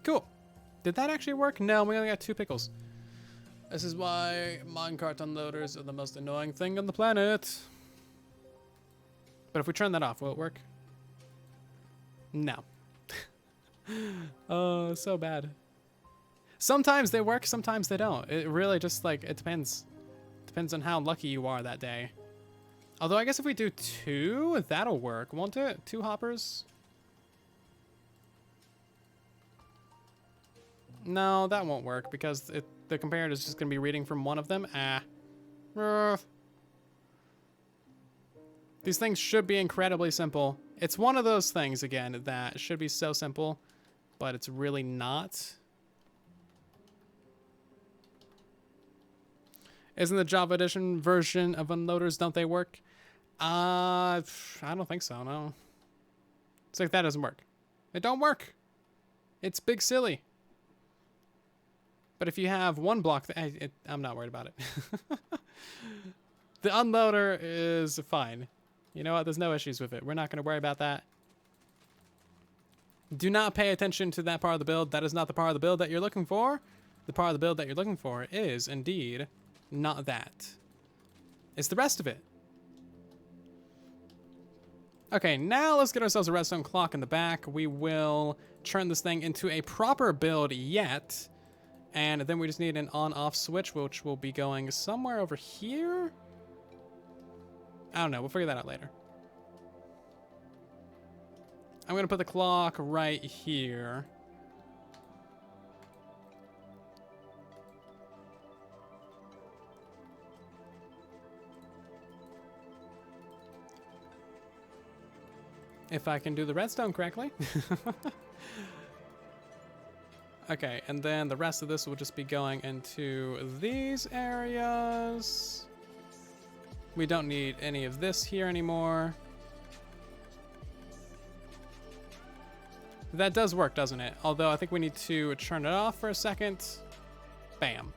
Cool. Did that actually work? No, we only got 2 pickles. This is why minecart unloaders are the most annoying thing on the planet. But if we turn that off, will it work? No. Oh, so bad. Sometimes they work, sometimes they don't. It really just, like, it depends. Depends on how lucky you are that day. Although I guess if we do 2, that'll work, won't it? 2 hoppers? No, that won't work because the comparator is just going to be reading from one of them. These things should be incredibly simple. It's one of those things, again, that should be so simple, but it's really not. Isn't the Java Edition version of unloaders, don't they work? I don't think so, no. It's like that doesn't work. It don't work. It's big silly. But if you have 1 block, I'm not worried about it. The unloader is fine. You know what? There's no issues with it. We're not going to worry about that. Do not pay attention to that part of the build. That is not the part of the build that you're looking for. The part of the build that you're looking for is, indeed, not that. It's the rest of it. Okay, now let's get ourselves a redstone clock in the back. We will turn this thing into a proper build yet. And then we just need an on-off switch, which will be going somewhere over here. I don't know. We'll figure that out later. I'm going to put the clock right here. If I can do the redstone correctly. Okay, and then the rest of this will just be going into these areas. We don't need any of this here anymore. That does work, doesn't it? Although I think we need to turn it off for a second. Bam.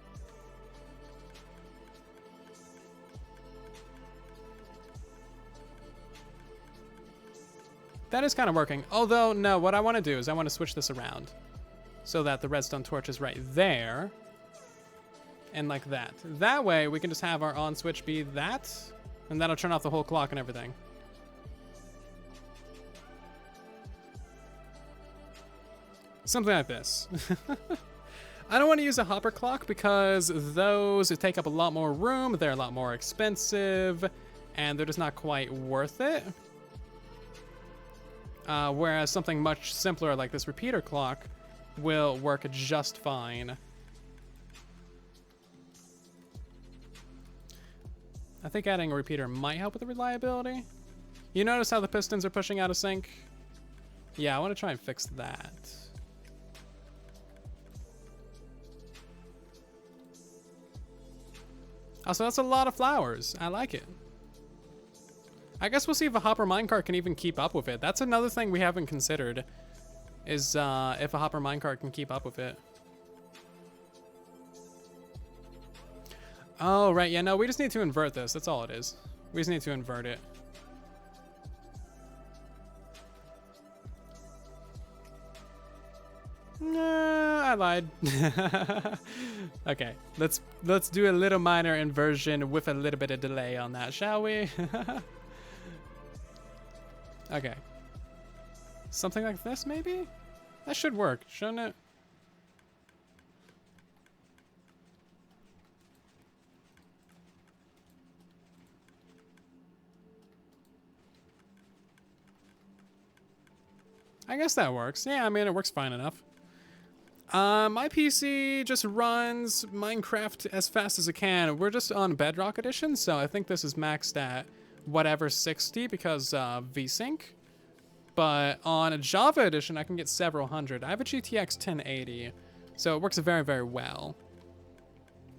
That is kind of working. Although, no, what I want to do is I want to switch this around so that the redstone torch is right there and like that. That way, we can just have our on switch be that, and that'll turn off the whole clock and everything. Something like this. I don't want to use a hopper clock because those take up a lot more room, they're a lot more expensive, and they're just not quite worth it. Whereas something much simpler like this repeater clock will work just fine. I think adding a repeater might help with the reliability. You notice how the pistons are pushing out of sync? Yeah, I want to try and fix that. Also, that's a lot of flowers. I like it. I guess we'll see if a hopper minecart can even keep up with it. That's another thing we haven't considered, is if a hopper minecart can keep up with it. Oh, right. Yeah, no, we just need to invert this. That's all it is. We just need to invert it. Nah, I lied. Okay, let's do a little minor inversion with a little bit of delay on that, shall we? Okay. Something like this, maybe? That should work, shouldn't it? I guess that works. Yeah, I mean, it works fine enough. My PC just runs Minecraft as fast as it can. We're just on Bedrock Edition, so I think this is maxed at whatever 60 because VSync. But on a Java Edition, I can get several hundred. I have a GTX 1080, so it works very, very well.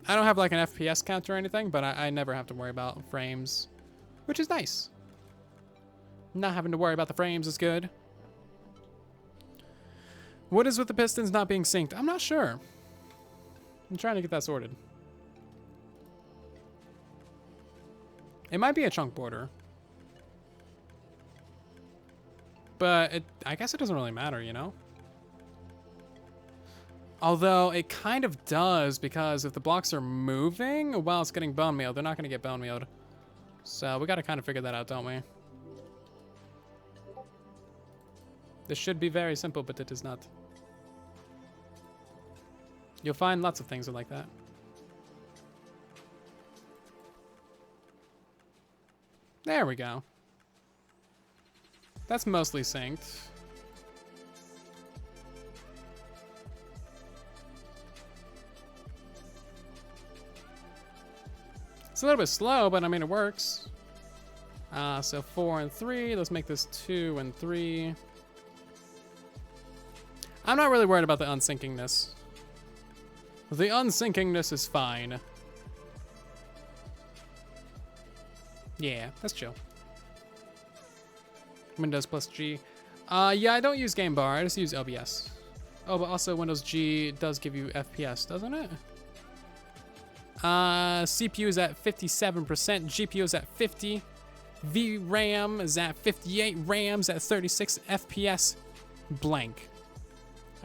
I don't have like an FPS count or anything, but I never have to worry about frames, which is nice. Not having to worry about the frames is good. What is with the pistons not being synced? I'm not sure. I'm trying to get that sorted. It might be a chunk border. But I guess it doesn't really matter, you know? Although it kind of does, because if the blocks are moving while it's getting bone meal, they're not going to get bone mealed. So we got to kind of figure that out, don't we? This should be very simple, but it is not. You'll find lots of things like that. There we go. That's mostly synced. It's a little bit slow, but I mean, it works. So 4 and 3. Let's make this 2 and 3. I'm not really worried about the unsyncingness. The unsyncingness is fine. Yeah, that's chill. Windows plus G. Yeah, I don't use Game Bar. I just use OBS. Oh, but also Windows G does give you FPS, doesn't it? CPU is at 57%. GPU is at 50. VRAM is at 58. RAM's at 36 FPS. Blank.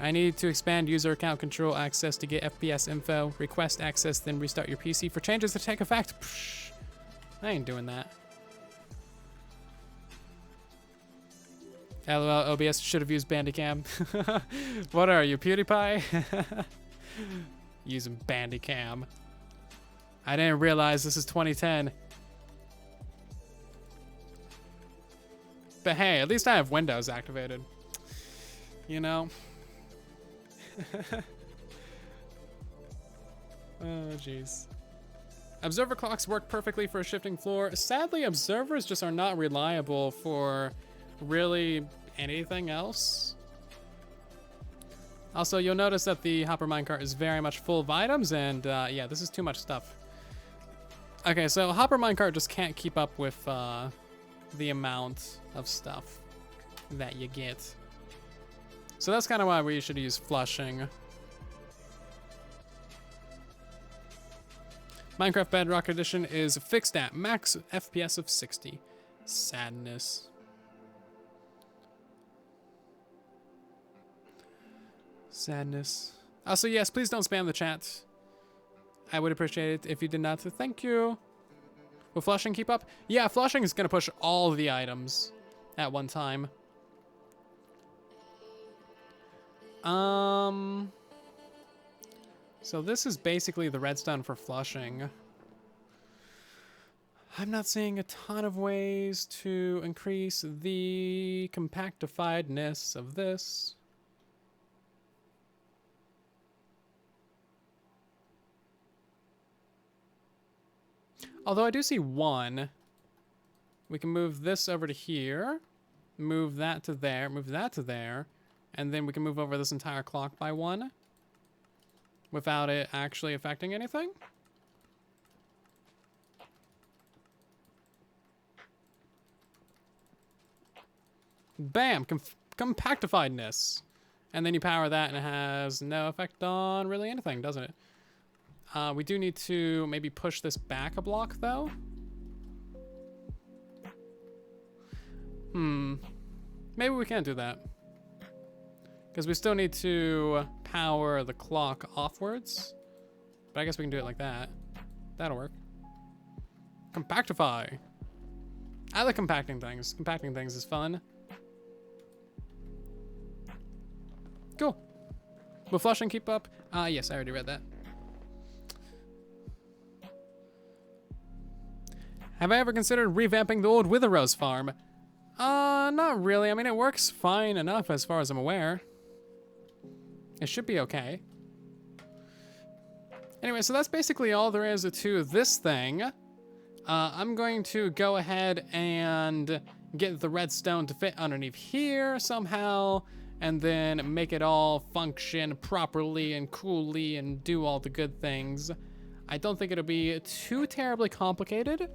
I need to expand user account control access to get FPS info. Request access, then restart your PC for changes to take effect. Psh, I ain't doing that. LOL, OBS should have used Bandicam. What are you, PewDiePie? Using Bandicam. I didn't realize this is 2010. But hey, at least I have Windows activated. You know? Oh, jeez. Observer clocks work perfectly for a shifting floor. Sadly, observers just are not reliable for really anything else. Also, you'll notice that the hopper minecart is very much full of items, and yeah, this is too much stuff. Okay, so hopper minecart just can't keep up with the amount of stuff that you get. So that's kind of why we should use flushing. Minecraft Bedrock Edition is fixed at max FPS of 60. Sadness. Sadness. Also, yes, please don't spam the chat. I would appreciate it if you did not. Thank you. Will flushing keep up? Yeah, flushing is going to push all the items at one time. So this is basically the redstone for flushing. I'm not seeing a ton of ways to increase the compactifiedness of this. Although I do see one. We can move this over to here, move that to there, move that to there, and then we can move over this entire clock by one without it actually affecting anything. Bam! Compactifiedness. And then you power that and it has no effect on really anything, doesn't it? We do need to maybe push this back a block, though. Maybe we can't do that. Because we still need to power the clock offwards. But I guess we can do it like that. That'll work. Compactify. I like compacting things. Compacting things is fun. Cool. Will flushing keep up? Yes, I already read that. Have I ever considered revamping the old Wither Rose farm? Not really. I mean, it works fine enough as far as I'm aware. It should be okay. Anyway, so that's basically all there is to this thing. I'm going to go ahead and get the redstone to fit underneath here somehow, and then make it all function properly and coolly and do all the good things. I don't think it'll be too terribly complicated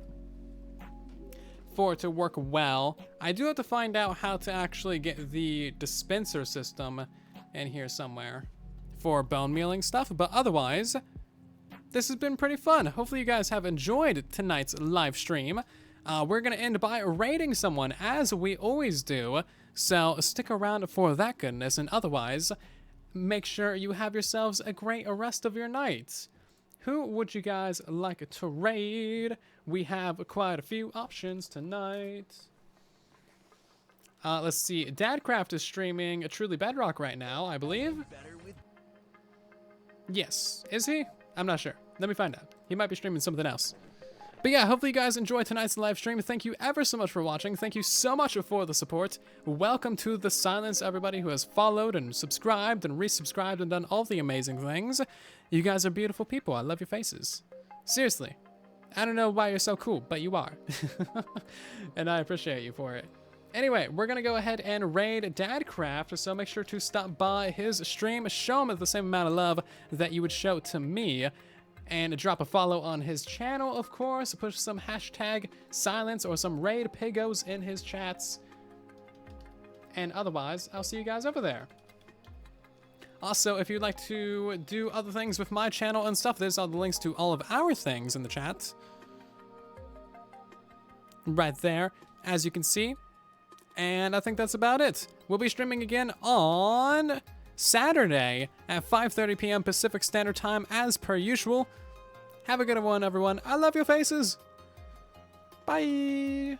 for it to work well. I do have to find out how to actually get the dispenser system in here somewhere for bone mealing stuff, but otherwise, this has been pretty fun. Hopefully you guys have enjoyed tonight's live stream. We're gonna end by raiding someone, as we always do, so stick around for that goodness, and otherwise, make sure you have yourselves a great rest of your night. Who would you guys like to raid? We have quite a few options tonight. Let's see. Dadcraft is streaming a Truly Bedrock right now, I believe. Yes. Is he? I'm not sure. Let me find out. He might be streaming something else. But yeah, hopefully you guys enjoyed tonight's live stream. Thank you ever so much for watching. Thank you so much for the support. Welcome to the silence, everybody who has followed and subscribed and resubscribed and done all the amazing things. You guys are beautiful people. I love your faces. Seriously. I don't know why you're so cool, but you are. And I appreciate you for it. Anyway, we're going to go ahead and raid Dadcraft, so make sure to stop by his stream, show him the same amount of love that you would show to me, and drop a follow on his channel, of course. Push some hashtag silence or some raid pigos in his chats. And otherwise, I'll see you guys over there. Also, if you'd like to do other things with my channel and stuff, there's all the links to all of our things in the chat. Right there, as you can see. And I think that's about it. We'll be streaming again on Saturday at 5:30 p.m. Pacific Standard Time as per usual. Have a good one, everyone. I love your faces. Bye.